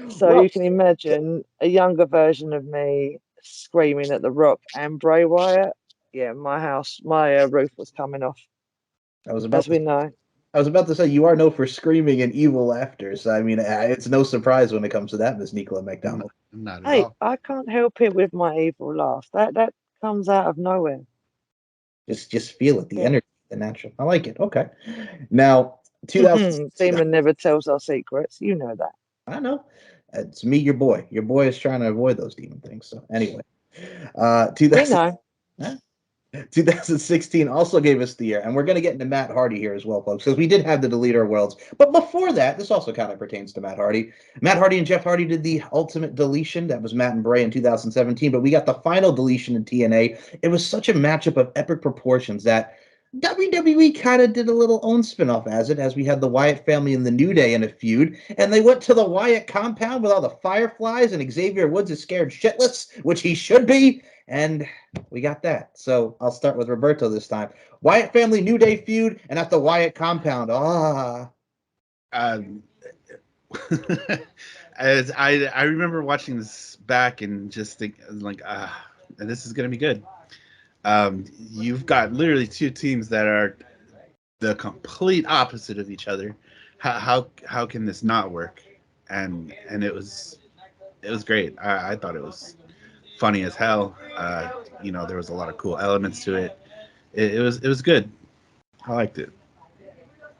So you can imagine a younger version of me screaming at The Rock and Bray Wyatt. Yeah, my house, my roof was coming off. As we know. I was about to say, you are known for screaming and evil laughter. So, I mean, it's no surprise when it comes to that, Miss Nicola McDonald. Not at all. I can't help it with my evil laugh. That comes out of nowhere. Just feel it, the energy, the natural. I like it. Okay. Now, 2000. Demon never tells our secrets. You know that. I know. It's me, your boy. Your boy is trying to avoid those demon things. So, anyway. We know. 2016 also gave us the year, and we're going to get into Matt Hardy here as well, folks, because we did have the Deleter Worlds. But before that, this also kind of pertains to Matt Hardy. Matt Hardy and Jeff Hardy did the Ultimate Deletion. That was Matt and Bray in 2017, but we got the final deletion in TNA. It was such a matchup of epic proportions that WWE kind of did a little own spinoff as we had the Wyatt family and the New Day in a feud, and they went to the Wyatt compound with all the Fireflies, and Xavier Woods is scared shitless, which he should be, and we got that. So I'll start with Roberto this time. Wyatt family, New Day feud, and at the Wyatt compound. As I remember watching this back and just think like, this is gonna be good. You've got literally two teams that are the complete opposite of each other. How can this not work? And it was great. I thought it was funny as hell. There was a lot of cool elements to it. It was good. I liked it.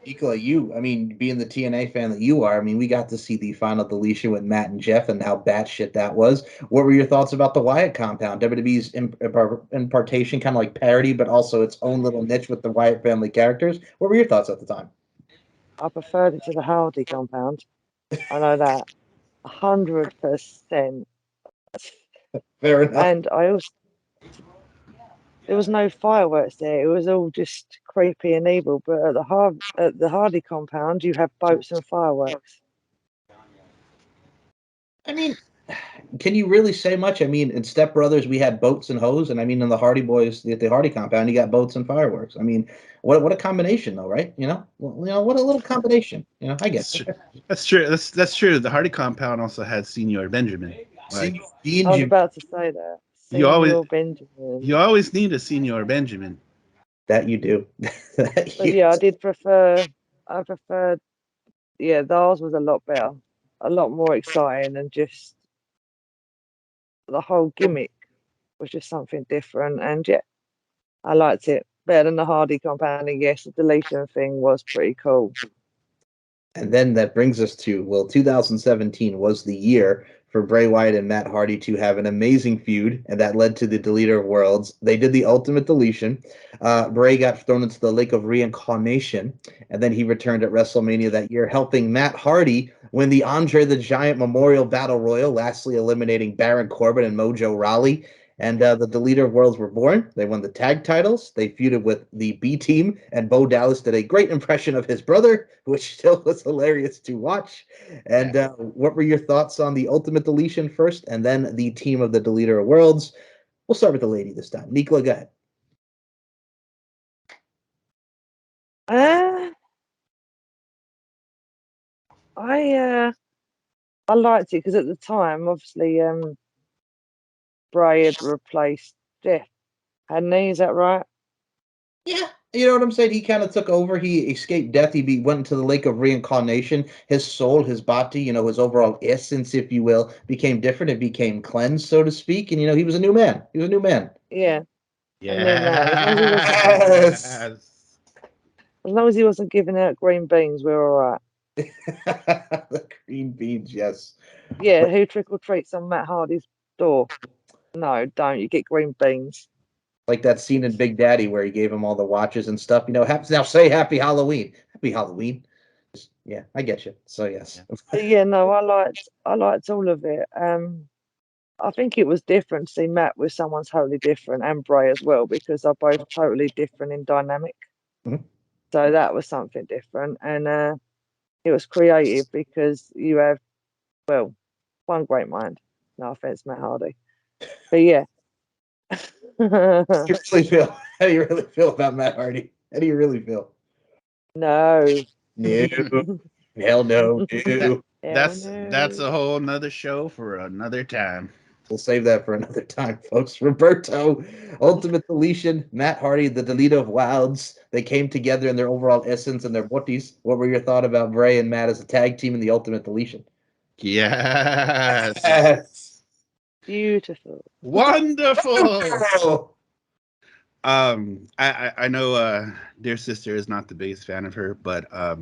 Ikola, I mean, being the TNA fan that you are, I mean, we got to see the final deletion with Matt and Jeff and how batshit that was. What were your thoughts about the Wyatt compound? WWE's impartation, kind of like parody, but also its own little niche with the Wyatt family characters. What were your thoughts at the time? I preferred it to the Hardy compound. I know that. 100%. Fair enough. And I also there was no fireworks there. It was all just creepy and evil. But at the Hardy compound, you have boats and fireworks. I mean, can you really say much? I mean, in Step Brothers, we had boats and hose, and I mean, in the Hardy Boys, at the Hardy compound, you got boats and fireworks. I mean, what a combination, though, right? What a little combination. I get That's you. true. That's true. That's true. The Hardy compound also had Senior Benjamin. See, Like I was Benjamin, about to say that. you always Senior Benjamin. you always need a Senior Benjamin. that you do. That But you. yeah, I preferred, yeah, theirs was a lot better, a lot more exciting, and just the whole gimmick was just something different. And yeah, I liked it better than the Hardy compound. And yes, the deletion thing was pretty cool. And then that brings us to, well, 2017 was the year for Bray Wyatt and Matt Hardy to have an amazing feud, and that led to the Deleter of Worlds. They did the ultimate deletion. Bray got thrown into the Lake of Reincarnation, and then he returned at WrestleMania that year, helping Matt Hardy win the Andre the Giant Memorial Battle Royal, lastly eliminating Baron Corbin and Mojo Rawley. And the Deleter of Worlds were born. They won the tag titles. They feuded with the B Team, and Bo Dallas did a great impression of his brother, which still was hilarious to watch. And Yeah. what were your thoughts on the Ultimate Deletion first, and then the team of the Deleter of Worlds? We'll start with the lady this time. Nicola, go ahead. Uh, I liked it because at the time, obviously, Bray had replaced Jeff, hadn't he? Is that right? Yeah, you know what I'm saying? He kind of took over. He escaped death. Went into the lake of reincarnation. His soul, his body, his overall essence, if you will, became different. It became cleansed, so to speak. And, he was a new man. He was a new man. Yeah. And then as long as he wasn't, Yes. as long as he wasn't giving out green beans, we're all right. The green beans, yes. Yeah, who trick or treats on Matt Hardy's door? No, don't. You get green beans. Like that scene in Big Daddy where he gave him all the watches and stuff. Now say Happy Halloween. Happy Halloween. Yeah, I get you. So yes. But yeah, no, I liked all of it. I think it was different to see Matt with someone's totally different, and Bray as well, because they're both totally different in dynamic. Mhm. So that was something different, and it was creative because you have, well, one great mind. No offense, Matt Hardy, but yeah. You really feel? How do you really feel about Matt Hardy? How do you really feel? No. No, hell no, That, no. Hell that's no. a whole nother show for another time. We'll save that for another time, folks. Roberto, Ultimate Deletion, Matt Hardy, the Deleter of Wilds. They came together in their overall essence and their booties. What were your thought about Bray and Matt as a tag team in the Ultimate Deletion? Yes. Yes. Beautiful. Wonderful. Oh, I know dear sister is not the biggest fan of her, but I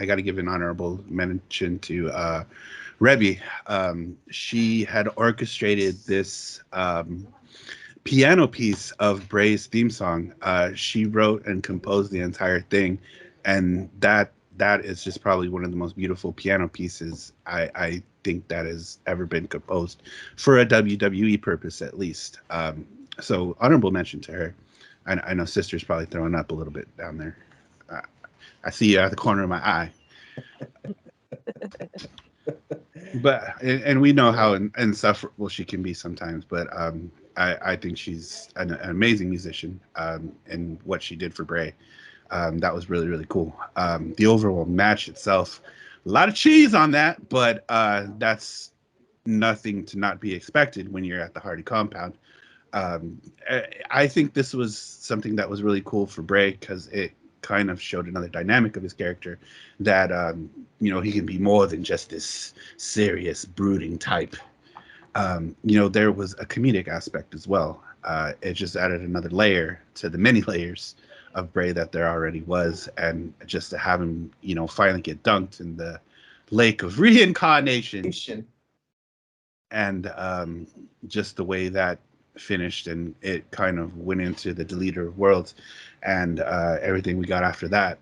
got to give an honorable mention to Rebby. She had orchestrated this piano piece of Bray's theme song. She wrote and composed the entire thing, and that is just probably one of the most beautiful piano pieces I think that has ever been composed for a WWE purpose, at least. So honorable mention to her. I know sister's probably throwing up a little bit down there. Uh, I see you out the corner of my eye. But and we know how insufferable she can be sometimes. But I think she's an amazing musician, and what she did for Bray, that was really really cool. The overall match itself, a lot of cheese on that, but that's nothing to not be expected when you're at the Hardy compound. I think this was something that was really cool for Bray because it kind of showed another dynamic of his character that he can be more than just this serious brooding type. There was a comedic aspect as well. It just added another layer to the many layers of Bray that there already was, and just to have him finally get dunked in the lake of reincarnation, and just the way that finished, and it kind of went into the Deleter of Worlds, and everything we got after that.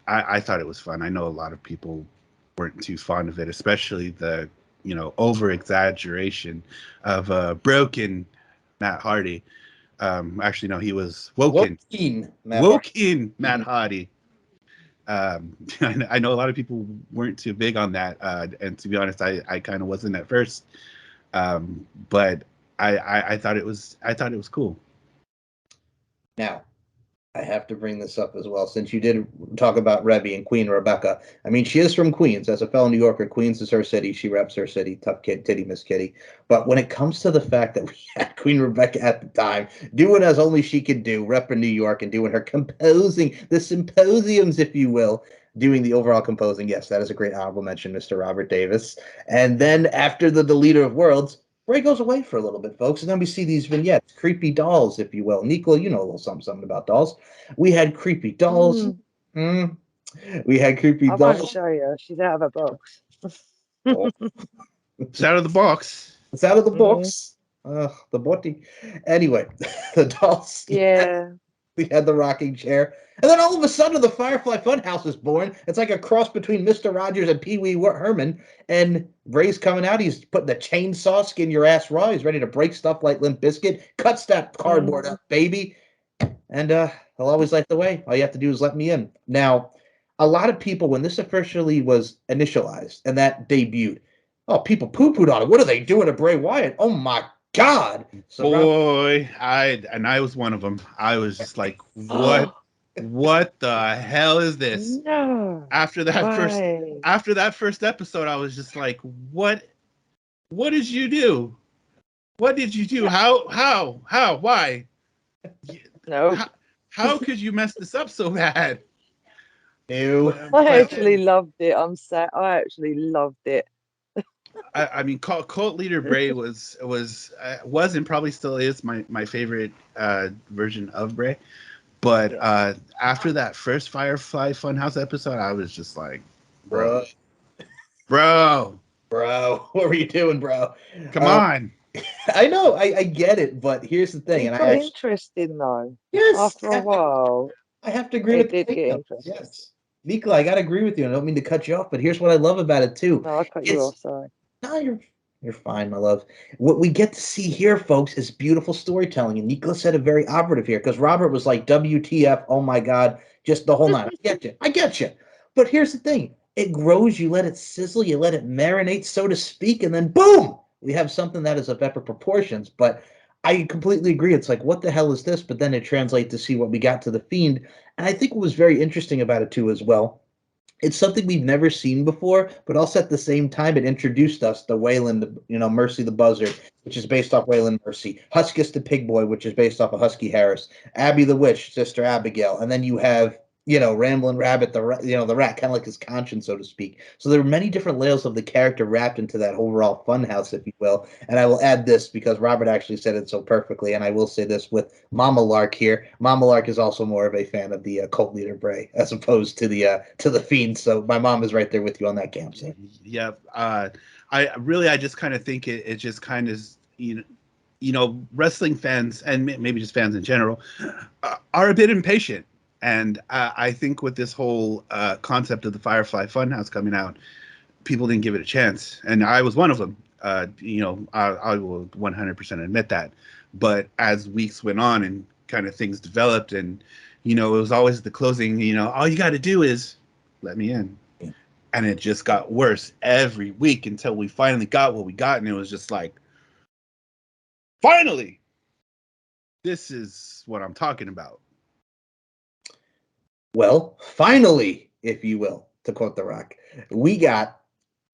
I thought it was fun. I know a lot of people weren't too fond of it, especially the over exaggeration of broken Matt Hardy. Actually, no, he was woken. Woken Matt Hardy. I know a lot of people weren't too big on that, and to be honest, I kind of wasn't at first, but I thought it was cool. Now, I have to bring this up as well, since you did talk about Rebby and Queen Rebecca. I mean, she is from Queens. As a fellow New Yorker, Queens is her city. She reps her city. Tough kid, titty, Miss Kitty. But when it comes to the fact that we had Queen Rebecca at the time, doing as only she could do, repping New York and doing her composing, the symposiums, if you will, doing the overall composing, yes, that is a great honorable mention, Mr. Robert Davis. And then after the Deleter of Worlds, Bray goes away for a little bit, folks, and then we see these vignettes, creepy dolls, if you will. Nicola, you know a little something about dolls. We had creepy dolls. Mm. We had creepy I won't dolls. show you. She's out of her box. Oh, It's out of the box. it's out of the box. The body. Anyway, the dolls. Yeah. We had the rocking chair. And then all of a sudden, the Firefly Funhouse is born. It's like a cross between Mr. Rogers and Pee Wee Herman. And Bray's coming out. He's putting the chainsaw, skin your ass raw. He's ready to break stuff like Limp Bizkit. Cuts that cardboard up, baby. And he'll always light the way. All you have to do is let me in. Now, a lot of people, when this officially was initialized and that debuted, oh, people poo-pooed on it. What are they doing to Bray Wyatt? Oh, my God. So Boy, I was one of them. I was just like, what the hell is this? No. After that Why? first episode, I was just like, what did you do? What did you do? How, why? No. How could you mess this up so bad? Ew. I actually loved it. I'm sad. I actually loved it. I mean, cult leader Bray was and probably still is my favorite version of Bray. But after that first Firefly Funhouse episode, I was just like, bro, what were you doing, bro? Come on. I know, I get it, but here's the thing, It and got interesting though. yes, After a while, I have to agree it with did you. get interesting. Yes, Nicola, I gotta agree with you. I don't mean to cut you off, but here's what I love about it too. No, I cut you off. Sorry. No, you're fine, my love. What we get to see here, folks, is beautiful storytelling, and Nicola said it very operative here because Robert was like, "WTF? Oh my God!" Just the whole nine. I get you. But here's the thing: it grows. You let it sizzle. You let it marinate, so to speak, and then boom, we have something that is of epic proportions. But I completely agree. It's like, what the hell is this? But then it translates to see what we got to the Fiend, and I think what was very interesting about it too, as well, it's something we've never seen before, but also at the same time, it introduced us to Waylon, Mercy the Buzzard, which is based off Waylon Mercy, Huskus the Pig Boy, which is based off of Husky Harris, Abby the Witch, Sister Abigail, and then you have, Ramblin' Rabbit, the rat, kind of like his conscience, so to speak. So there are many different layers of the character wrapped into that overall funhouse, if you will. And I will add this because Robert actually said it so perfectly, and I will say this with Mama Lark here. Mama Lark is also more of a fan of the cult leader Bray as opposed to the Fiend. So my mom is right there with you on that, camp. So. Yeah. I just kind of think it just kind of wrestling fans and maybe just fans in general are a bit impatient. And I think with this whole concept of the Firefly Funhouse coming out, people didn't give it a chance, and I was one of them. I will 100% admit that. But as weeks went on and kind of things developed, and it was always the closing. All you got to do is let me in, and it just got worse every week until we finally got what we got, and it was just like, finally, this is what I'm talking about. Well, finally, if you will, to quote The Rock, we got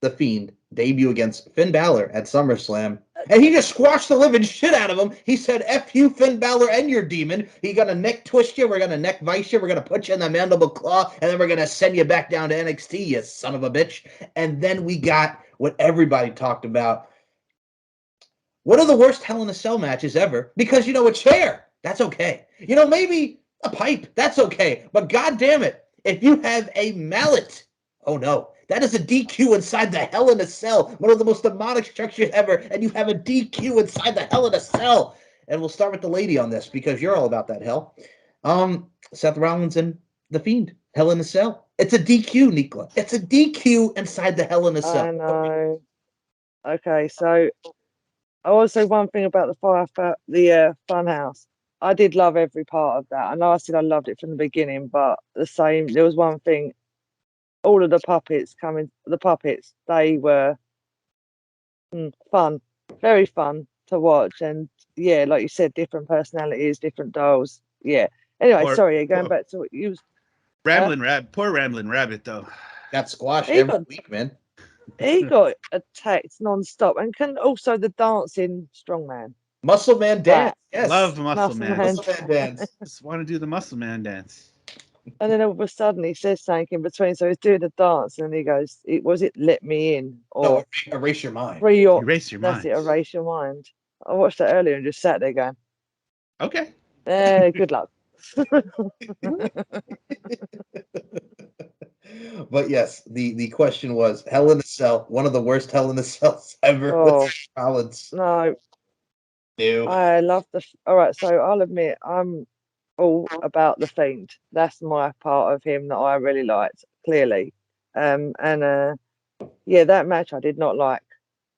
the Fiend debut against Finn Balor at SummerSlam, and he just squashed the living shit out of him. He said, "F you, Finn Balor, and your demon. He gonna neck twist you. We're gonna neck vice you. We're gonna put you in the mandible claw, and then we're gonna send you back down to NXT, you son of a bitch." And then we got what everybody talked about. One of the worst Hell in a Cell matches ever, because a chair, that's okay. Maybe a pipe, that's okay. But God damn it, if you have a mallet, oh no, that is a DQ inside the Hell in a Cell, one of the most demonic structures ever, and you have a DQ inside the Hell in a Cell. And we'll start with the lady on this because you're all about that hell. Seth Rollins and the Fiend, Hell in a Cell. It's a DQ, Nicola. It's a DQ inside the Hell in a Cell. I know. Okay, so I want to say one thing about the Funhouse. I did love every part of that. I know I said I loved it from the beginning, but there was one thing. All of the puppets, they were fun, very fun to watch, and yeah, like you said, different personalities, different dolls. Yeah. Anyway, Or, sorry, going or back to what you was. Poor Rambling Rabbit though. Got squashed He every got week, man. he got attacked non-stop, and can also the dancing strongman. Muscle Man dance. That Yes. Love Muscle muscle Man. man. Muscle Man dance. Just want to do the Muscle Man dance. And then all of a sudden he says something in between. So he's doing the dance and he goes, was it let me in No, or erase your mind. free your Erase your that's mind. it, erase your mind. I watched that earlier and just sat there going, Okay. good luck. But yes, the question was Hell in a Cell, one of the worst Hell in a Cells ever with Oh Rollins. no, Ew. I love all right, so I'll admit I'm all about the Fiend. That's my part of him that I really liked, clearly. And yeah, that match I did not like.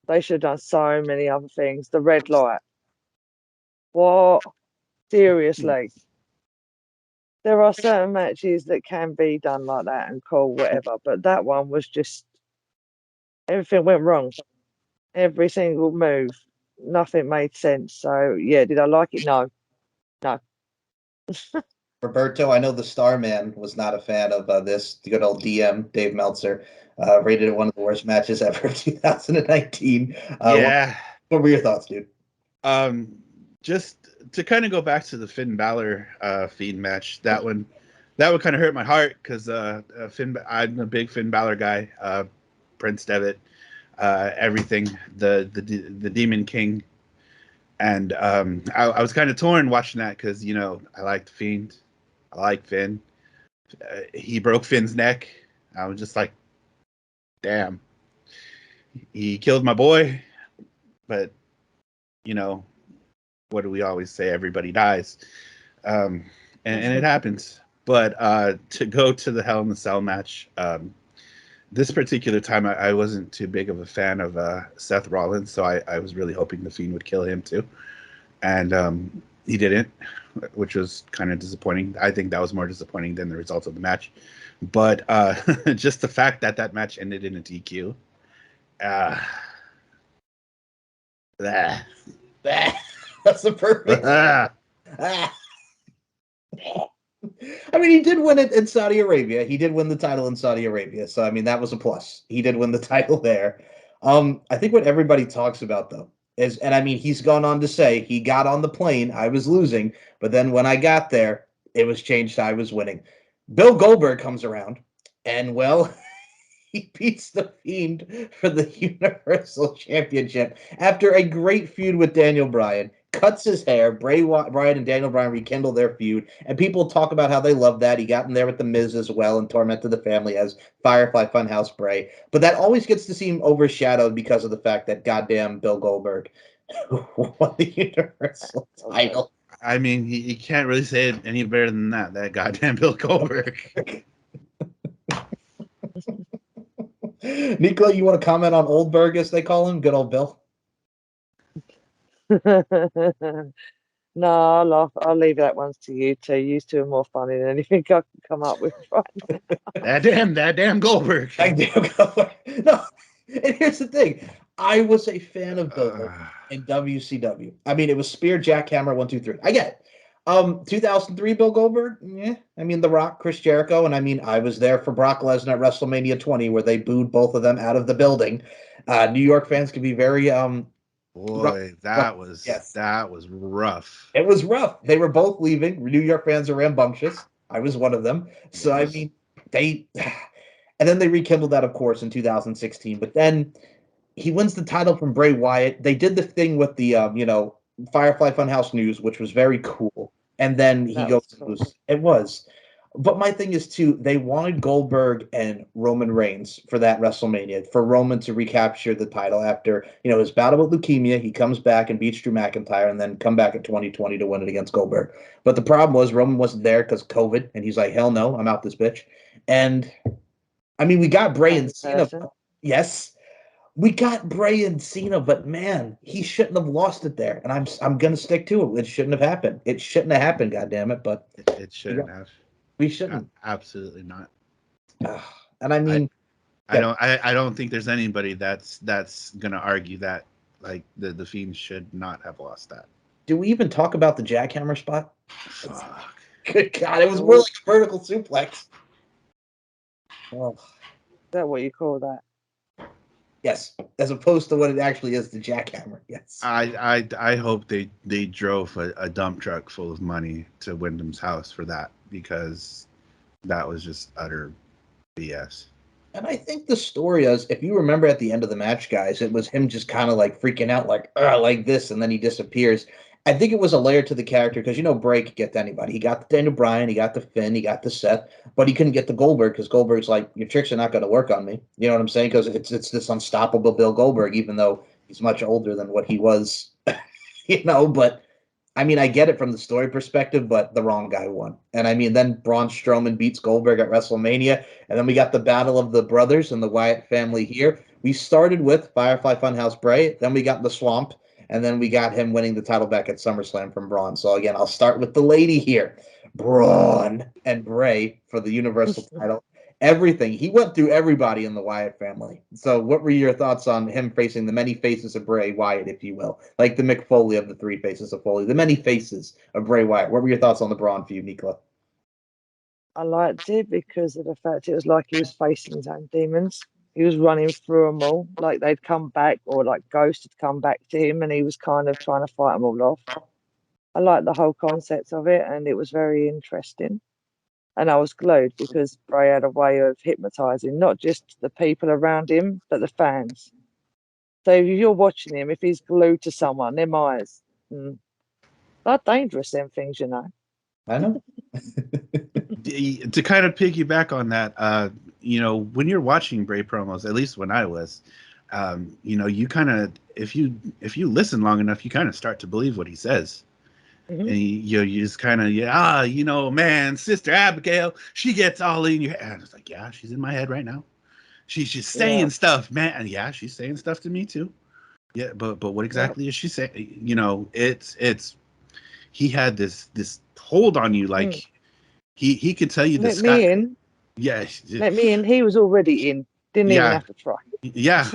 They should have done so many other things. The red light. What? Seriously. There are certain matches that can be done like that and cool, whatever. But that one was just everything went wrong. Every single move, nothing made sense. So yeah, did I like it? No, no. Roberto, I know the Starman was not a fan of this. The good old DM, Dave Meltzer, rated it one of the worst matches ever of 2019. Yeah. What were your thoughts, dude? Just to kind of go back to the Finn Balor Fiend match, that would kind of hurt my heart because I'm a big Finn Balor guy. Prince Devitt, everything, the Demon King, and I was kind of torn watching that because I like the Fiend, I like Finn. He broke Finn's neck. I was just like, damn, he killed my boy, but what do we always say? Everybody dies, and it happens. But to go to the Hell in the Cell match, this particular time I wasn't too big of a fan of Seth Rollins, so I was really hoping the Fiend would kill him too, and he didn't, which was kind of disappointing. I think that was more disappointing than the results of the match. But just the fact that match ended in a DQ. That's the perfect. I mean, he did win it in Saudi Arabia. He did win the title in Saudi Arabia. So, I mean, that was a plus. He did win the title there. I think what everybody talks about, though, is, and I mean, he's gone on to say he got on the plane, I was losing, but then when I got there, it was changed, I was winning. Bill Goldberg comes around, and well, he beats the Fiend for the Universal Championship after a great feud with Daniel Bryan. Cuts his hair. Bryan and Daniel Bryan rekindle their feud, and people talk about how they love that. He got in there with the Miz as well and tormented the family as Firefly Funhouse Bray. But that always gets to seem overshadowed because of the fact that goddamn Bill Goldberg won the Universal title. I mean, he can't really say it any better than that. That goddamn Bill Goldberg. Nico, you want to comment on Oldberg, as they call him? Good old Bill. No, I'll leave that one to you two. You two are more funny than anything I can come up with right now. that damn Goldberg. Goddamn Goldberg. No, and here's the thing. I was a fan of Bill Goldberg in WCW. I mean, it was Spear, Jackhammer, 1, 2, 3. I get it. 2003 Bill Goldberg. Yeah, I mean, The Rock, Chris Jericho, and I mean, I was there for Brock Lesnar at WrestleMania 20, where they booed both of them out of the building. New York fans can be very Boy, that was yes. that was rough. It was rough. They were both leaving. New York fans are rambunctious. I was one of them. So I mean, they, and then they rekindled that, of course, in 2016. But then he wins the title from Bray Wyatt. They did the thing with the Firefly Funhouse News, which was very cool. And then he That goes was to cool. lose. It was. But my thing is too, they wanted Goldberg and Roman Reigns for that WrestleMania, for Roman to recapture the title after, his battle with leukemia. He comes back and beats Drew McIntyre and then come back at 2020 to win it against Goldberg. But the problem was Roman wasn't there because COVID, and he's like, hell no, I'm out this bitch. And I mean, we got Bray and Same Cena. person. Yes. we got Bray and Cena, but man, he shouldn't have lost it there, and I'm gonna stick to it. It shouldn't have happened. It shouldn't have happened. God damn it! But It we shouldn't got, have. we shouldn't. Absolutely not. And I I mean, I don't I don't think there's anybody that's gonna argue that like the Fiend should not have lost that. do we even talk about the jackhammer spot? Fuck. Good God, it was more Oh, like a vertical suplex. Oh, is that what you call that? yes, as opposed to what it actually is, the jackhammer. Yes. I hope they drove a dump truck full of money to Wyndham's house for that because that was just utter BS. And I think the story is, if you remember at the end of the match, guys, it was him just kind of like freaking out, like this, and then he disappears. I think it was a layer to the character because Bray could get to anybody. He got the Daniel Bryan, he got the Finn, he got the Seth, but he couldn't get the Goldberg because Goldberg's like, your tricks are not going to work on me. You know what I'm saying? Because it's this unstoppable Bill Goldberg, even though he's much older than what he was, But I mean, I get it from the story perspective, but the wrong guy won. And I mean, then Braun Strowman beats Goldberg at WrestleMania, and then we got the Battle of the Brothers and the Wyatt family here. We started with Firefly Funhouse Bray, then we got the Swamp, and then we got him winning the title back at SummerSlam from Braun. So again, I'll start with the lady here, Braun and Bray for the Universal title. Everything he went through everybody in the Wyatt family. So, what were your thoughts on him facing the many faces of Bray Wyatt, if you will, like the Mick Foley of the three faces of Foley, the many faces of Bray Wyatt? What were your thoughts on the Braun feud, Nicola? I liked it because of the fact it was like he was facing his own demons. He was running through them all, like they'd come back, or like ghosts had come back to him, and he was kind of trying to fight them all off. I liked the whole concept of it, and it was very interesting. And I was glued because Bray had a way of hypnotizing not just the people around him, but the fans. So if you're watching him, if he's glued to someone, them eyes, they're dangerous, them things. I know. To kind of piggyback on that, when you're watching Bray promos, at least when I was, you kind of if you listen long enough, you kind of start to believe what he says. Mm-hmm. And you just kind of man, Sister Abigail, she gets all in your head. And it's like, yeah, she's in my head right now. She's just saying stuff, man. And yeah, she's saying stuff to me too. Yeah, but what exactly is she saying? It's he had this hold on you, like he could tell you the Let sky. me in. Yeah, Let me in. He was already in. Didn't even yeah, have to try. yeah.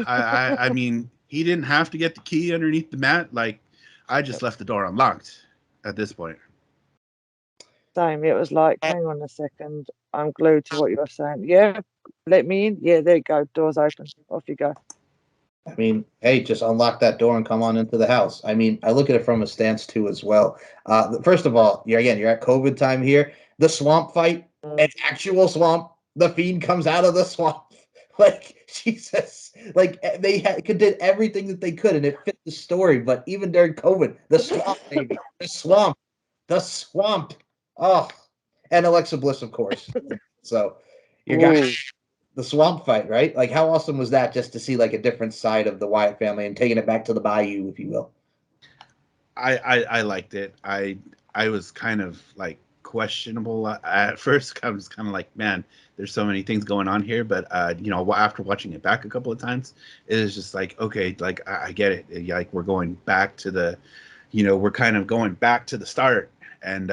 I mean, he didn't have to get the key underneath the mat. Like, I just left the door unlocked at this point. Same. It was like, hang on a second. I'm glued to what you're saying. Yeah, let me in. Yeah, there you go. Door's open. Off you go. I mean, hey, just unlock that door and come on into the house. I mean, I look at it from a stance too as well. First of all, you're at COVID time here. The swamp fight, an actual swamp. The fiend comes out of the swamp. Like Jesus, like could did everything that they could, and it fit the story. But even during COVID, the swamp, baby, the swamp. Oh, and Alexa Bliss, of course. So your guy, Ooh. the swamp fight, right? Like, how awesome was that just to see like a different side of the Wyatt family and taking it back to the bayou, if you will? I liked it. I was kind of like questionable at first. I was kind of like, man, there's so many things going on here. But after watching it back a couple of times, it is just like, okay, like I get it. Like we're going back to we're kind of going back to the start and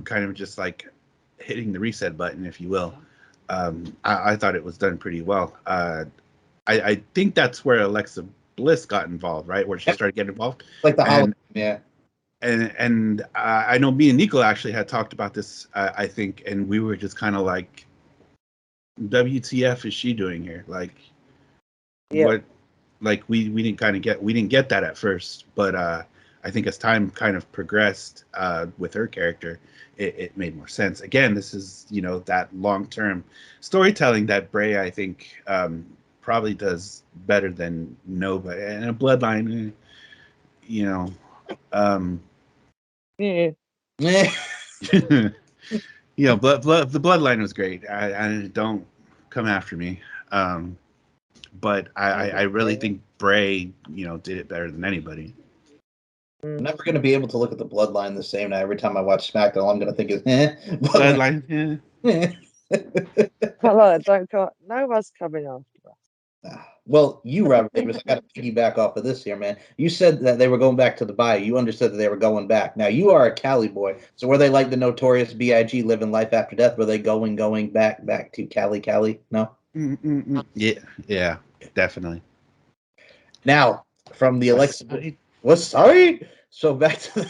kind of just like hitting the reset button, if you will. I thought it was done pretty well. I think that's where Alexa Bliss got involved, right? Where she started getting involved, Like the holiday, and yeah. I know me and Nico actually had talked about this, I think, and we were just kind of like, WTF is she doing here? Like, Yep. what? Like we didn't get that at first, but I think as time kind of progressed with her character, it made more sense. Again, this is that long term storytelling that Bray, I think, probably does better than nobody. And a Bloodline, um, Yeah. Eh, the Bloodline was great. I don't come after me. But I really think Bray, did it better than anybody. I'm never going to be able to look at the bloodline the same. Now, every time I watch SmackDown, all I'm going to think is, Bloodline, yeah. eh. I like that. Don't come. No one's coming after us. Well, you, Robert Davis, I got to piggyback off of this here, man. You said that they were going back to the bayou. You understood that they were going back. Now, you are a Cali boy. So were they like the notorious B.I.G. living life after death? Were they going back to Cali? No? Yeah, yeah, definitely. Now, from the West Alexa, Side. what's sorry? So back to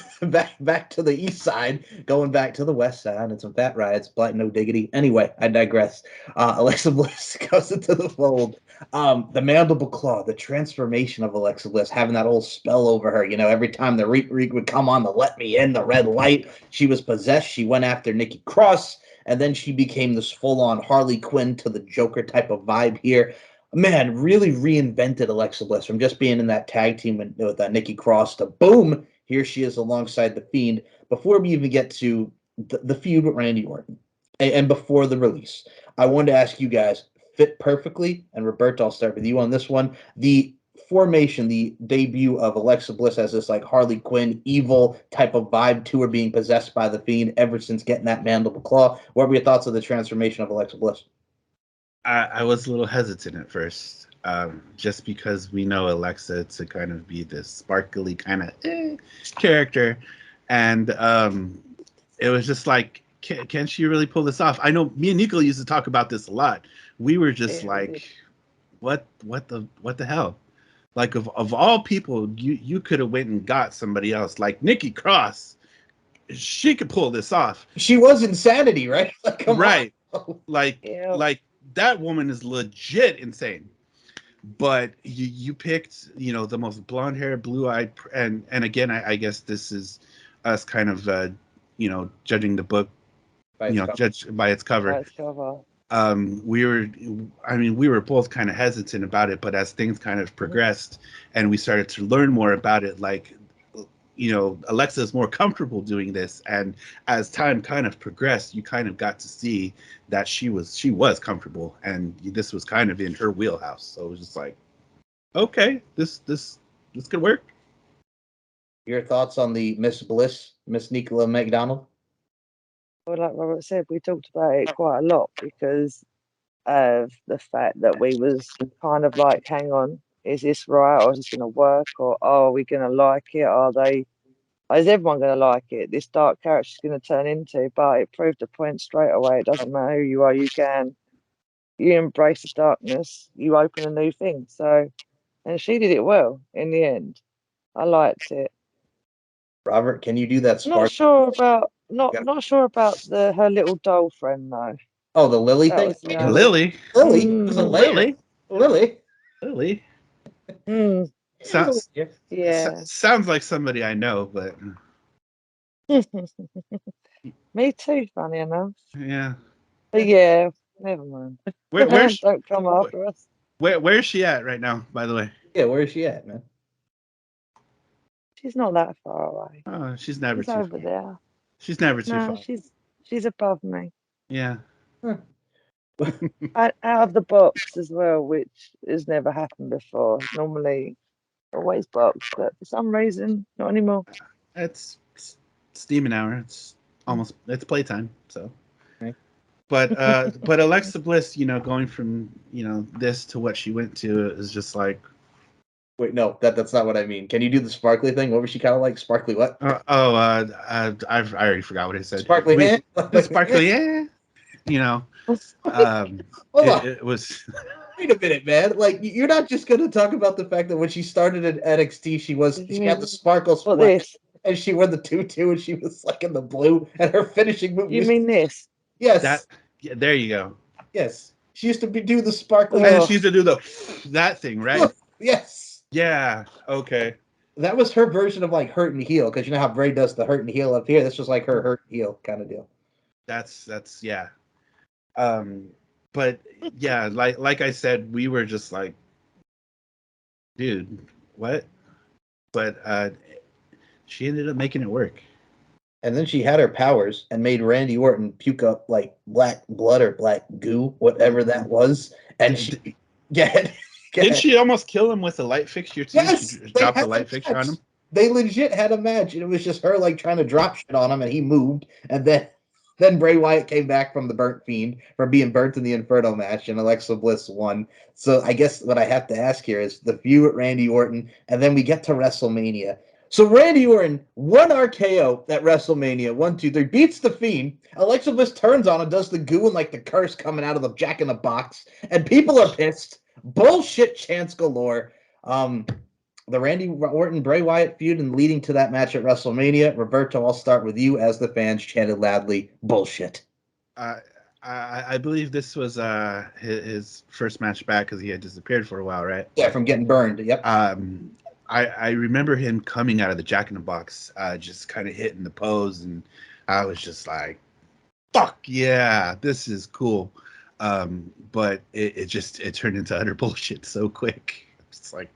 back to the east side, going back to the west side, and some fat rides, blight no diggity. Anyway, I digress. Alexa Bliss goes into the fold. The mandible claw, the transformation of Alexa Bliss, having that old spell over her. You know, every time the reek would come on, the let me in, the red light, she was possessed. She went after Nikki Cross, and then she became this full on Harley Quinn to the Joker type of vibe here. Man, really reinvented Alexa Bliss from just being in that tag team with Nikki Cross to boom, here she is alongside the Fiend. Before we even get to the feud with Randy Orton and before the release, I wanted to ask you guys, fit perfectly, and Roberto, I'll start with you on this one. The formation, the debut of Alexa Bliss as this like Harley Quinn evil type of vibe to her being possessed by the Fiend ever since getting that mandible claw. What were your thoughts of the transformation of Alexa Bliss? I was a little hesitant at first, just because we know Alexa to kind of be this sparkly kind of character, and it was just like, can she really pull this off? I know me and Nico used to talk about this a lot. We were just like, what the hell? Like of all people, you could have went and got somebody else, like Nikki Cross. She could pull this off. She was Insanity, right? Like, come right. on. Like that woman is legit insane. But you picked, the most blonde hair, blue eyed, and again, I guess this is us kind of judging the book, judged by its cover. We were both kind of hesitant about it, but as things kind of progressed and we started to learn more about it, like, Alexa is more comfortable doing this, and as time kind of progressed, you kind of got to see that she was comfortable, and this was kind of in her wheelhouse. So it was just like, okay, this could work. Your thoughts on the Miss Bliss, Miss Nicola McDonald? Well, like Robert said, we talked about it quite a lot because of the fact that we was kind of like, hang on, is this right, or is this going to work, or are we going to like it? Is everyone going to like it? This dark character is going to turn into, but it proved the point straight away. It doesn't matter who you are, you embrace the darkness, you open a new thing. So, and she did it well in the end. I liked it. Robert, can you do that spark? Not sure about her little doll friend though. Oh, the Lily thing? Lily. Lily. Sounds like somebody I know, but me too, funny enough. Yeah. But yeah, never mind. Where's Don't come after us. Where's she at right now, by the way? Yeah, where is she at, man? She's not that far away. Oh, she's never too over far. there. She's never too far. She's above me. Yeah. Out of the box as well, which has never happened before. Normally, always box, but for some reason, not anymore. It's steaming hour. It's playtime. So. Right. But Alexa Bliss, going from this to what she went to is just like. Wait, no, that's not what I mean. Can you do the sparkly thing? What was she kind of like? Sparkly what? I already forgot what it said. Sparkly, sparkly, yeah. Hold on. It was. Wait a minute, man. Like, you're not just going to talk about the fact that when she started at NXT, she had the sparkle splash, and she wore the tutu, and she was like in the blue, and her finishing move. You mean this? Yes. There you go. Yes. She used to do the sparkly. And she used to do that thing, right? Yes. Yeah. Okay. That was her version of like hurt and heel, because you know how Bray does the hurt and heel up here. This was like her hurt and heel kind of deal. That's yeah. But yeah, like I said, we were just like, dude, what? But she ended up making it work. And then she had her powers and made Randy Orton puke up like black blood or black goo, whatever that was. And she Did she almost kill him with a light fixture too? Yes, she dropped the light fixture on him. They legit had a match, and it was just her like trying to drop shit on him, and he moved, and then Then Bray Wyatt came back from the burnt fiend, from being burnt in the Inferno match, and Alexa Bliss won. So I guess what I have to ask here is the feud with Randy Orton, and then we get to WrestleMania. So Randy Orton won RKO at WrestleMania, 1, 2, 3, beats the Fiend. Alexa Bliss turns on him, does the goo and like the curse coming out of the Jack in the Box, and people are pissed. Bullshit chants galore. The Randy Orton Bray Wyatt feud and leading to that match at WrestleMania. Roberto, I'll start with you as the fans chanted loudly, bullshit. I believe this was his first match back because he had disappeared for a while, right? Yeah, from getting burned. Yep. I remember him coming out of the Jack in the Box, just kind of hitting the pose, and I was just like, "Fuck yeah, this is cool." But it turned into utter bullshit so quick. It's like,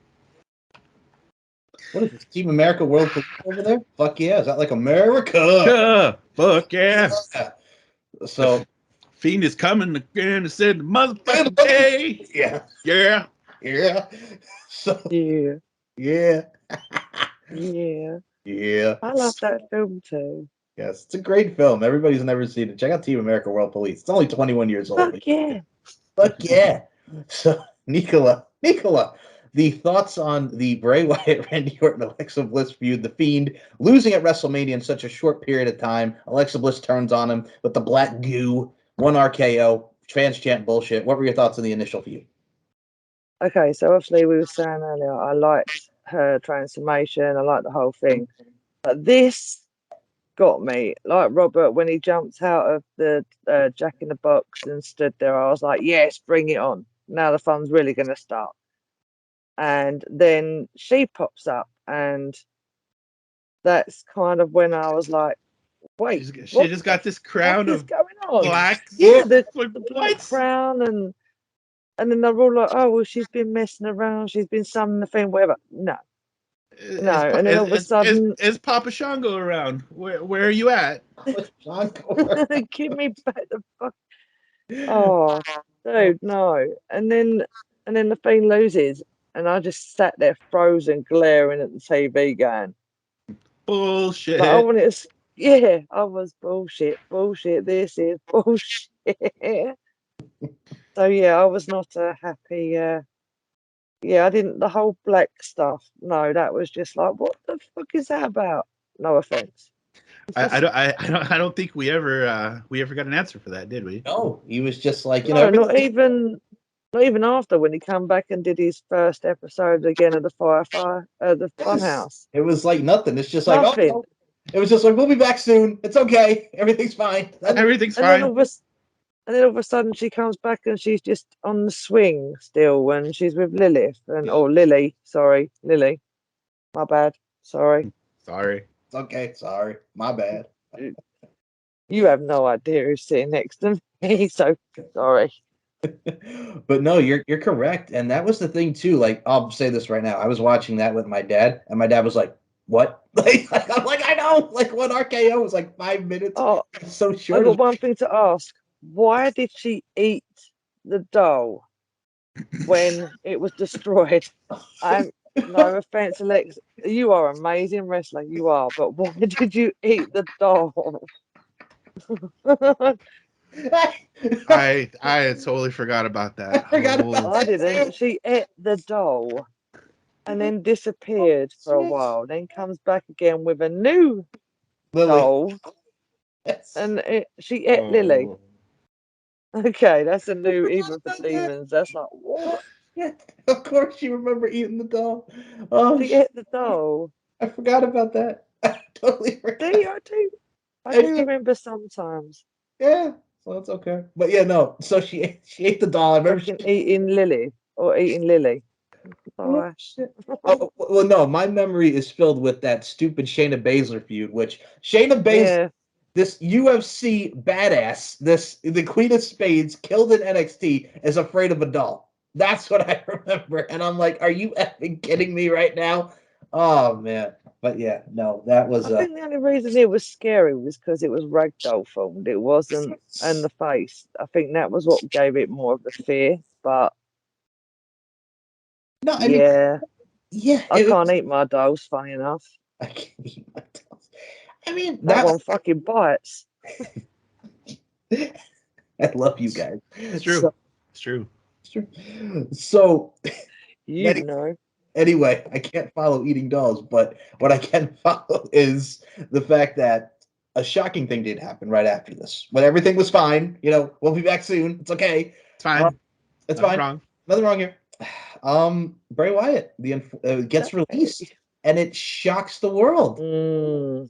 what is this? Team America World Police over there? Fuck yeah! Is that like America? fuck yeah! So Fiend is coming again to save the motherfucking day. Yeah. So Yeah. yeah. Yeah. Yeah. I love that film too. Yes, it's a great film. Everybody's never seen it. Check out Team America World Police. It's only 21 years old. Fuck yeah. Fuck yeah. So Nicola, the thoughts on the Bray Wyatt, Randy Orton, Alexa Bliss feud, the Fiend losing at WrestleMania in such a short period of time. Alexa Bliss turns on him with the black goo, 1 RKO, fans chant bullshit. What were your thoughts on the initial feud? Okay, so obviously we were saying earlier, I liked her transformation. I liked the whole thing. But this got me. Like Robert, when he jumped out of the Jack in the Box and stood there, I was like, yes, bring it on. Now the fun's really going to start. And then she pops up, and that's kind of when I was like, wait, she just got this crown what is of going on? black. Yeah, the Like, black what? crown, and then they're all like, oh, well, she's been messing around, she's been summoning the thing, whatever. No. And then all of a sudden, is Papa Shango around? Where are you at? give me back the fuck. Oh, dude, no. And then the thing loses, and I just sat there frozen, glaring at the TV, going, Bullshit. like, I wanted to, yeah, I was bullshit. This is bullshit. So yeah, I was not happy. Yeah, I didn't. The whole black stuff. No, that was just like, what the fuck is that about? No offense. I don't think we ever got an answer for that, did we? No, he was just like, No, not even after when he come back and did his first episode again of the the Funhouse. It was like nothing. It's just like, Nothing. oh, it was just like, we'll be back soon. It's okay. Everything's fine. Everything's and fine. then all of a sudden she comes back and she's just on the swing still, when she's with Lilith Lily. Sorry, Lily. My bad. Sorry. It's okay. Sorry. My bad. You have no idea who's sitting next to me, so sorry. But no, you're correct. And that was the thing too. Like, I'll say this right now. I was watching that with my dad, and my dad was like, what? Like I'm like, I know. Like, 1 RKO was like 5 minutes. Oh, so short. I got one thing to ask. Why did she eat the doll when it was destroyed? No offense, Alex. You are an amazing wrestler. You are. But why did you eat the doll? I totally forgot about that. I didn't. She ate the doll and then disappeared for a while. Then comes back again with a new doll. Yes. And she ate Lily. Okay, that's a new, even for demons. That's like, what? Yeah, of course you remember eating the doll. Oh, She ate the doll. I forgot about that. I totally forgot. I do remember sometimes. Yeah, so it's okay. But yeah, no. So she ate the doll. I remember Eating Lily. Oh, shit. Oh, well, no, my memory is filled with that stupid Shayna Baszler feud, which Shayna Baszler, this UFC badass, the Queen of Spades, killed in NXT, is afraid of a doll. That's what I remember. And I'm like, are you effing kidding me right now? Oh, man. But yeah, no, that was. I think the only reason it was scary was because it was ragdoll filmed. It wasn't, and the face. I think that was what gave it more of the fear. But no, I mean, I can't eat my dolls. Funny enough, I can't eat my dolls. I mean, that one fucking bites. I love you guys. It's true. So, It's true. it's true. So You Any- know. anyway, I can't follow eating dolls, but what I can follow is the fact that a shocking thing did happen right after this. When everything was fine, we'll be back soon. It's okay. It's fine. It's Nothing fine. wrong. Nothing wrong here. Bray Wyatt gets released, and it shocks the world. Mm,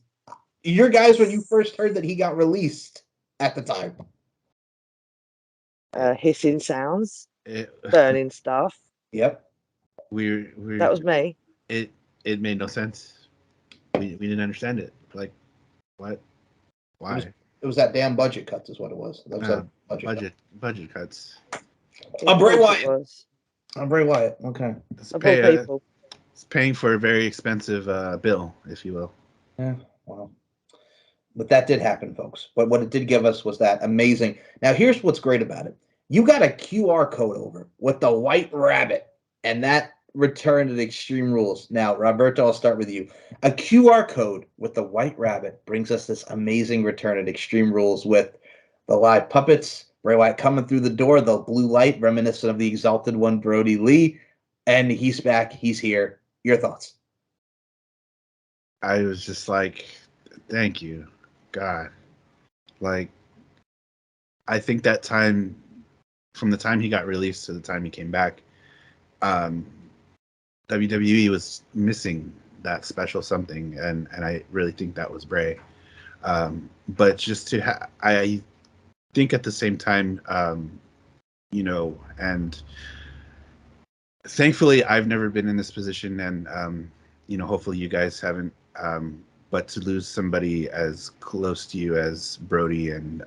Your guys, when you first heard that he got released at the time. hissing sounds, It, burning stuff. Yep. we That was me. it made no sense. We didn't understand it. Like, what? Why? It was that damn budget cuts, is what it was. That was that Budget cuts. I'm Bray Of course Wyatt. it was. I'm Bray Wyatt. Okay. It's, Of all people. it's paying for a very expensive bill, if you will. Yeah. Wow. But that did happen, folks. But what it did give us was that amazing. Now, here's what's great about it. You got a QR code over with the white rabbit, and that returned to the Extreme Rules. Now, Roberto, I'll start with you. A QR code with the white rabbit brings us this amazing return at Extreme Rules with the live puppets, Bray Wyatt coming through the door, the blue light, reminiscent of the Exalted One, Brody Lee, and he's back. He's here. Your thoughts? I was just like, thank you, God. Like, I think that time, from the time he got released to the time he came back, WWE was missing that special something, and I really think that was Bray. But just to I think at the same time, and thankfully I've never been in this position, and hopefully you guys haven't. But to lose somebody as close to you as Brody and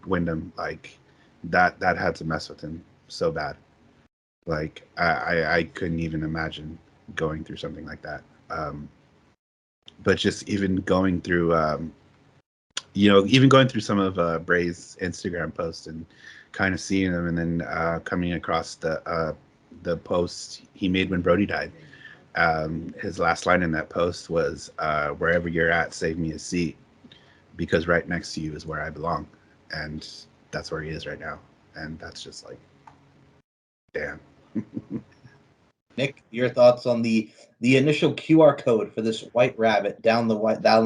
Wyndham, like that had to mess with him so bad. Like I couldn't even imagine going through something like that. But just even going through, even going through some of Bray's Instagram posts and kind of seeing them, and then coming across the post he made when Brody died. His last line in that post was, "Wherever you're at, save me a seat, because right next to you is where I belong," and that's where he is right now, and that's just like, damn. Nick, your thoughts on the initial QR code for this white rabbit down the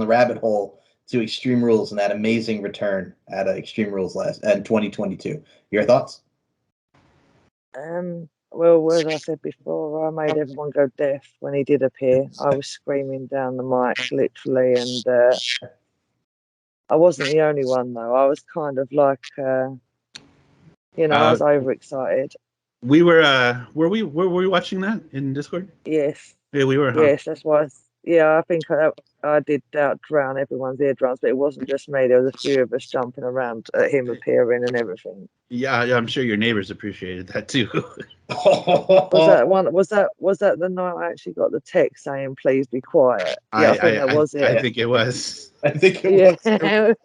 rabbit hole to Extreme Rules and that amazing return at Extreme Rules last in 2022. Your thoughts? Well, as I said before, I made everyone go deaf when he did appear. I was screaming down the mic, literally, and I wasn't the only one, though. I was kind of like, I was overexcited. We were we watching that in Discord? Yes. Yeah, we were, huh? Yes, that's why. I think I did drown everyone's eardrums, but it wasn't just me. There was a few of us jumping around at him appearing and everything. Yeah, I'm sure your neighbors appreciated that too. Was that the night I actually got the text saying please be quiet? Yeah, I think that was it. I think it was. I think it was.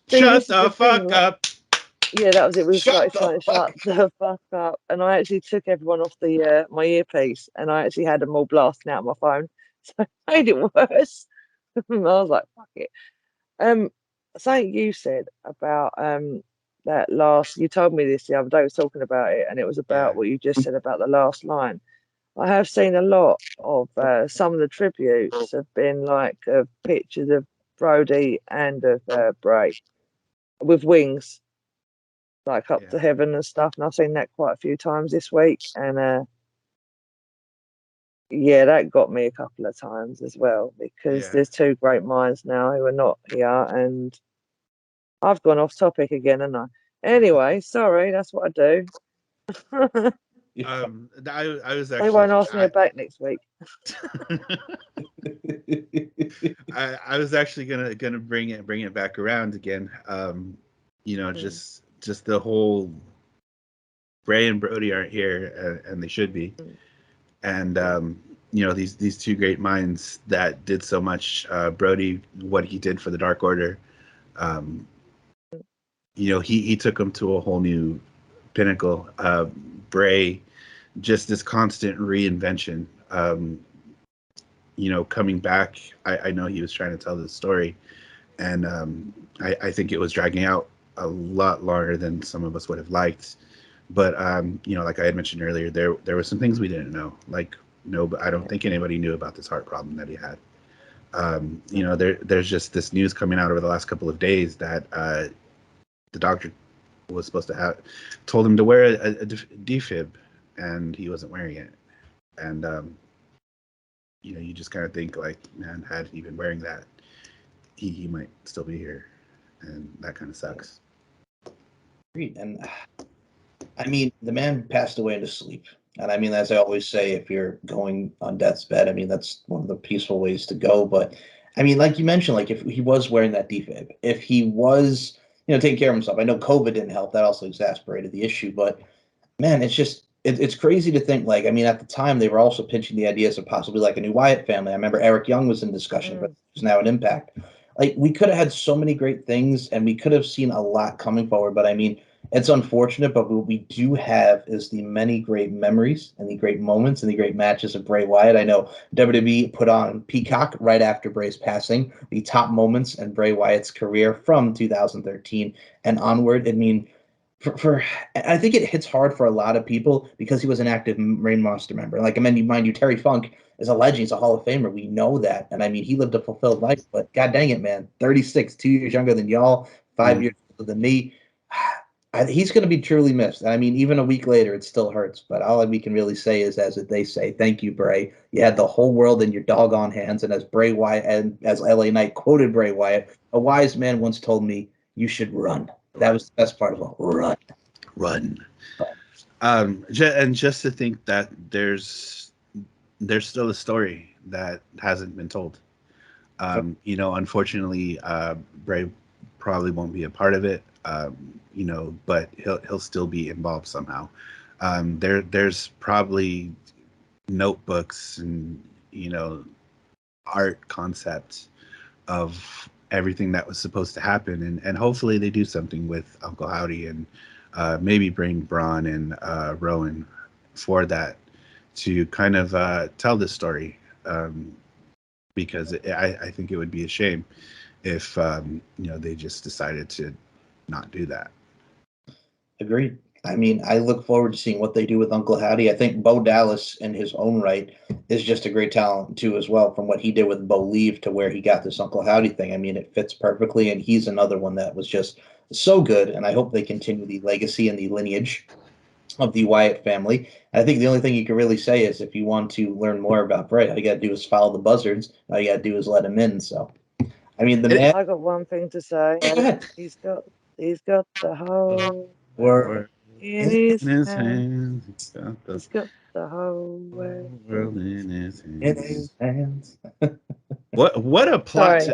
Shut the fuck up. Yeah, that was it. It was Shut like the saying, fuck "Shut the fuck up!" And I actually took everyone off the my earpiece, and I actually had them all blasting out my phone, so it made it worse. I was like, "Fuck it." Something you said about that last. You told me this the other day. I was talking about it, and it was about Yeah. what you just said about the last line. I have seen a lot of some of the tributes have been like pictures of Brody and of Bray with wings, like up to heaven and stuff. And I've seen that quite a few times this week. And that got me a couple of times as well, because there's two great minds now who are not here. And I've gone off topic again, and anyway, sorry, that's what I do. I was actually. They won't ask me back next week. I was actually gonna bring it back around again. Just the whole Bray and Brody aren't here, and they should be. And these two great minds that did so much. Brody, what he did for the Dark Order. He took them to a whole new pinnacle. Bray, just this constant reinvention. Coming back, I know he was trying to tell this story, and I think it was dragging out a lot longer than some of us would have liked. But like I had mentioned earlier, there were some things we didn't know. Like no, I don't think anybody knew about this heart problem that he had. There's just this news coming out over the last couple of days that the doctor was supposed to have told him to wear a defib, and he wasn't wearing it. And you just kind of think like, man, had he been wearing that, he might still be here, and that kind of sucks. And I mean, the man passed away in his sleep. And I mean, as I always say, if you're going on death's bed, I mean, that's one of the peaceful ways to go. But I mean, like you mentioned, like if he was wearing that defib, if he was, taking care of himself, I know COVID didn't help. That also exacerbated the issue. But man, it's crazy to think. Like, I mean, at the time, they were also pitching the ideas of possibly like a new Wyatt family. I remember Eric Young was in discussion, but he's now an Impact. Like, we could have had so many great things, and we could have seen a lot coming forward. But I mean, it's unfortunate, but what we do have is the many great memories and the great moments and the great matches of Bray Wyatt. I know WWE put on Peacock right after Bray's passing, the top moments in Bray Wyatt's career from 2013 and onward. I mean, for I think it hits hard for a lot of people because he was an active Rain Monster member. Like, I mean, mind you, Terry Funk is a legend. He's a Hall of Famer. We know that. And I mean, he lived a fulfilled life, but god dang it, man. 36, 2 years younger than y'all, 5 years older than me. He's going to be truly missed. And I mean, even a week later, it still hurts. But all we can really say is, as they say, thank you, Bray. You had the whole world in your doggone hands. And as Bray Wyatt, and as LA Knight quoted Bray Wyatt, a wise man once told me, you should run. That was the best part of all. Run. Run. And just to think that there's still a story that hasn't been told. Unfortunately, Bray probably won't be a part of it. But he'll still be involved somehow. There's probably notebooks and art concepts of everything that was supposed to happen, and hopefully they do something with Uncle Howdy and maybe bring Braun and Rowan for that to kind of tell this story, because I think it would be a shame if they just decided to not do that. Agreed. I mean, I look forward to seeing what they do with Uncle Howdy. I think Bo Dallas, in his own right, is just a great talent too, as well. From what he did with Bo Leave to where he got this Uncle Howdy thing, I mean, it fits perfectly, and he's another one that was just so good. And I hope they continue the legacy and the lineage of the Wyatt family. And I think the only thing you can really say is, if you want to learn more about Bray, all you got to do is follow the buzzards. All you got to do is let him in. So, I mean, the man. I got one thing to say. Go ahead. He's got the whole We're in his In his hand. hands, got the He's got the whole world. world in his in hands. his hands. What a Sorry.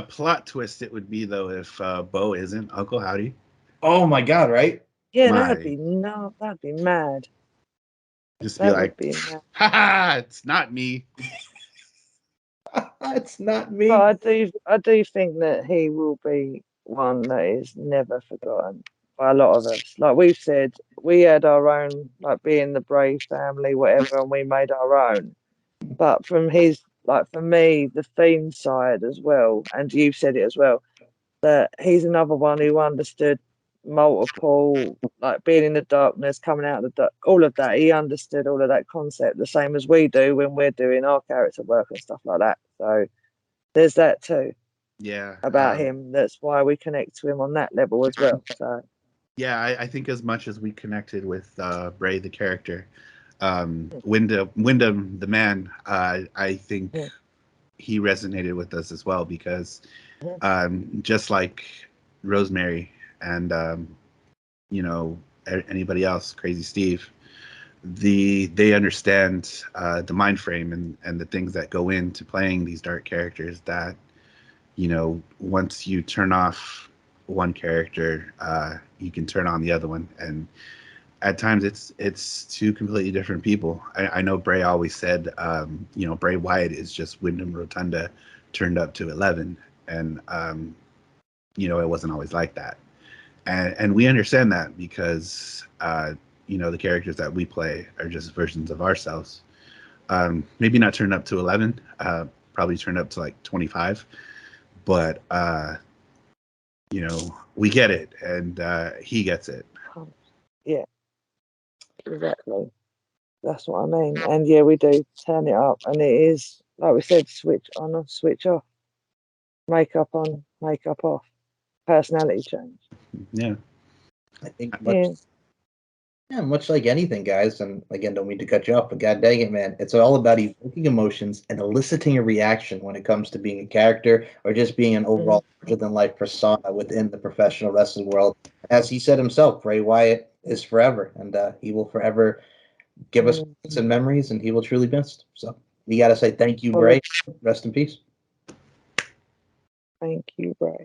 plot twist it would be though if Bo isn't Uncle Howdy. Oh my God! Right? Yeah, My, that'd be mad. just be That would like, be mad. ha, it's not me. It's not But me. I do think that he will be one that is never forgotten by a lot of us. Like we've said, we had our own, like being the Bray family, whatever, and we made our own. But from his, like for me, the theme side as well, and you've said it as well, that he's another one who understood multiple, like being in the darkness, coming out of the dark, all of that. He understood all of that concept the same as we do when we're doing our character work and stuff like that. So there's that too Yeah, about him. That's why we connect to him on that level as well. So yeah. I think as much as we connected with Bray the character, Wyndham the man, I think yeah. he resonated with us as well because Yeah. just like Rosemary and anybody else, Crazy Steve, they understand the mind frame and the things that go into playing these dark characters. That once you turn off one character, you can turn on the other one, and at times it's two completely different people. I know Bray always said, Bray Wyatt is just Wyndham Rotunda turned up to 11, and it wasn't always like that, and we understand that because the characters that we play are just versions of ourselves. Maybe not turned up to 11, probably turned up to like 25, but we get it, and he gets it. Yeah, exactly. That's what I mean. And yeah, we do turn it up, and it is like we said, switch on or switch off, makeup on, makeup off, personality change. Yeah. I think Yeah. much like anything, guys, and again, don't mean to cut you off, but god dang it, man, it's all about evoking emotions and eliciting a reaction when it comes to being a character or just being an overall larger than life persona within the professional wrestling world. As he said himself, Bray Wyatt is forever, and he will forever give us some memories, and he will truly be missed. So we got to say thank you, Bray. Rest in peace. Thank you, Bray.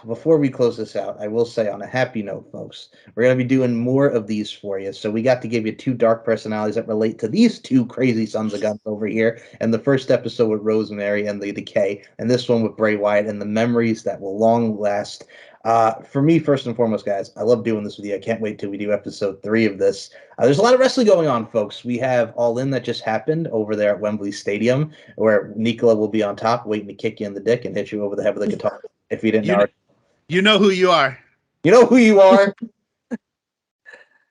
Before we close this out, I will say on a happy note, folks, we're going to be doing more of these for you. So we got to give you two dark personalities that relate to these two crazy sons of guns over here. And the first episode with Rosemary and the Decay, and this one with Bray Wyatt and the memories that will long last. For me, first and foremost, guys, I love doing this with you. I can't wait till we do episode 3 of this. There's a lot of wrestling going on, folks. We have All In that just happened over there at Wembley Stadium, where Nicola will be on top, waiting to kick you in the dick and hit you over the head with a guitar. If you didn't know, you know who you are. You know who you are.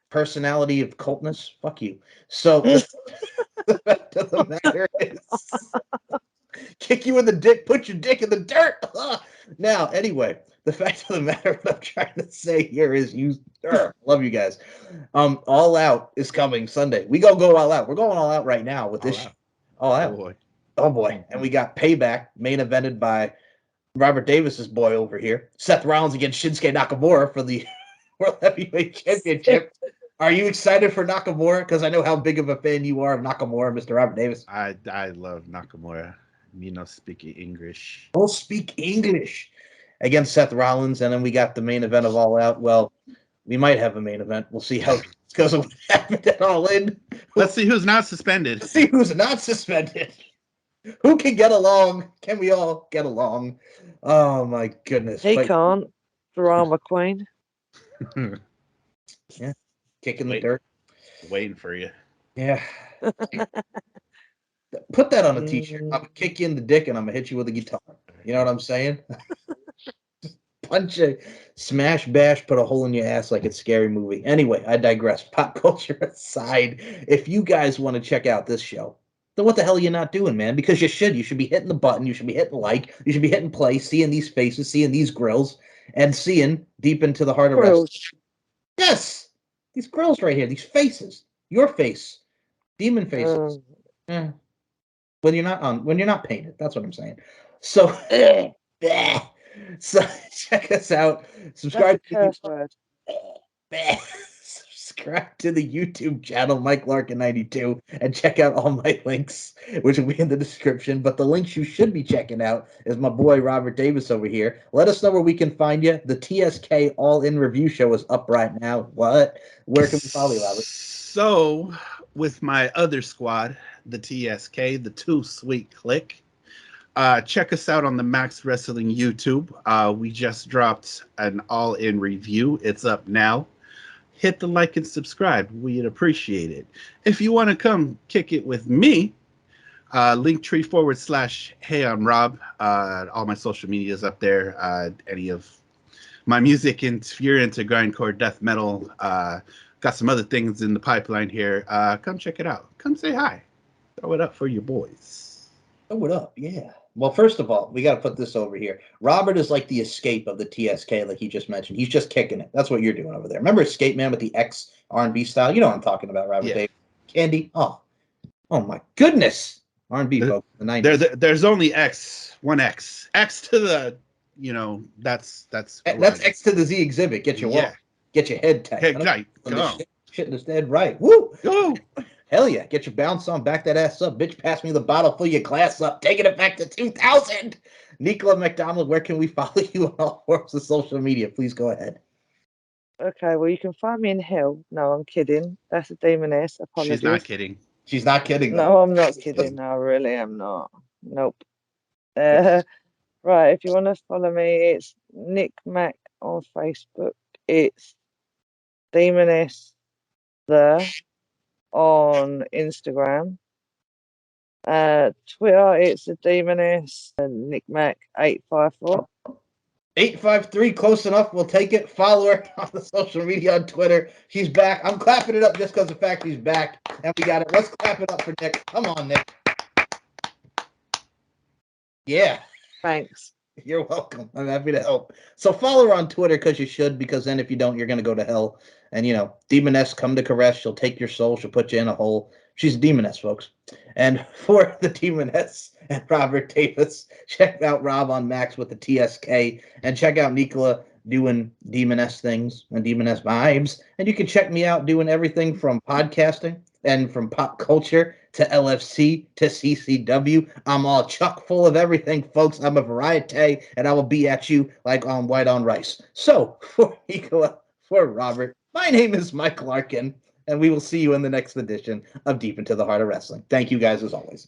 Personality of cultness. Fuck you. So the fact of the matter is, kick you in the dick, put your dick in the dirt. Now, anyway, the fact of the matter, what I'm trying to say here is, love you guys. All Out is coming Sunday. We go all out. We're going all out right now with this. All Out. Oh boy. And we got Payback, main evented by Robert Davis's boy over here, Seth Rollins against Shinsuke Nakamura for the World Heavyweight Championship. Are you excited for Nakamura? Because I know how big of a fan you are of Nakamura, Mr. Robert Davis. I love Nakamura. Me no speak English. Don't speak English against Seth Rollins, and then we got the main event of All Out. Well, we might have a main event. We'll see how it goes. What happened at All In. Let's see who's not suspended. Let's see who's not suspended. Who can get along? Can we all get along? Oh my goodness! He can't. Drama queen. Yeah, kicking the dirt. Waiting for you. Yeah. Put that on a t-shirt. I'm gonna kick you in the dick and I'm gonna hit you with a guitar. You know what I'm saying? Punch a smash bash, put a hole in your ass like it's a scary movie. Anyway, I digress. Pop culture aside, if you guys want to check out this show, then what the hell are you not doing, man? Because you should. You should be hitting the button. You should be hitting like. You should be hitting play, seeing these faces, seeing these grills, and seeing deep into the heart of wrestling. Yes, these grills right here, these faces, your face, demon faces. When you're not painted, that's what I'm saying. So, so check us out. Subscribe to the subscribe to the YouTube channel Mike Larkin 92 and check out all my links, which will be in the description. But the links you should be checking out is my boy Robert Davis over here. Let us know where we can find you. The TSK All In Review Show is up right now. What? Where can we follow you, Robert? So, with my other squad, the TSK, the Too Sweet Click, check us out on the Max Wrestling YouTube. We just dropped an all-in review. It's up now. Hit the like and subscribe. We'd appreciate it. If you want to come kick it with me, Linktree/Hey, I'm Rob. All my social media is up there. Any of my music, and if you're into grindcore death metal, got some other things in the pipeline here. Come check it out. Come say hi. Throw it up for your boys. Throw it up, yeah. Well, first of all, we got to put this over here. Robert is like the Escape of the TSK, like he just mentioned. He's just kicking it. That's what you're doing over there. Remember Escape Man with the X R&B style? You know what I'm talking about, Robert. Yeah. Dave. Candy. Oh my goodness. R&B, folks. The 90s. There's only one X. X to the, that's X to the Z exhibit. Get your walk. Get your head tight. Head tight. Come on. Shit in his head right. Woo! Go! Hell yeah. Get your bounce on. Back that ass up. Bitch, pass me the bottle. Fill your glass up. Taking it back to 2000. Nicola McDonald, where can we follow you on all forms of social media? Please go ahead. Okay, well, you can find me in hell. No, I'm kidding. That's a demoness. Apologies. She's not kidding. She's not kidding. No, I'm not kidding. No, I really am not. Nope. Right, if you want to follow me, it's Nick Mac on Facebook. It's Demoness there on Instagram. Twitter, it's the Demoness and Nickmac 854. 853, close enough. We'll take it. Follow her on the social media on Twitter. She's back. I'm clapping it up just because of the fact she's back. And we got it. Let's clap it up for Nick. Come on, Nick. Yeah. Thanks. You're welcome. I'm happy to help. So follow her on Twitter because you should, because then if you don't, you're going to go to hell. And, Demoness, come to caress. She'll take your soul. She'll put you in a hole. She's a Demoness, folks. And for the Demoness and Robert Davis, check out Rob on Max with the TSK. And check out Nicola doing Demoness things and Demoness vibes. And you can check me out doing everything from podcasting and from pop culture to LFC to CCW. I'm all chock full of everything, folks. I'm a variety, and I will be at you like on white on rice. So, for Nicola, for Robert, my name is Mike Larkin, and we will see you in the next edition of Deep into the Heart of Wrestling. Thank you guys as always.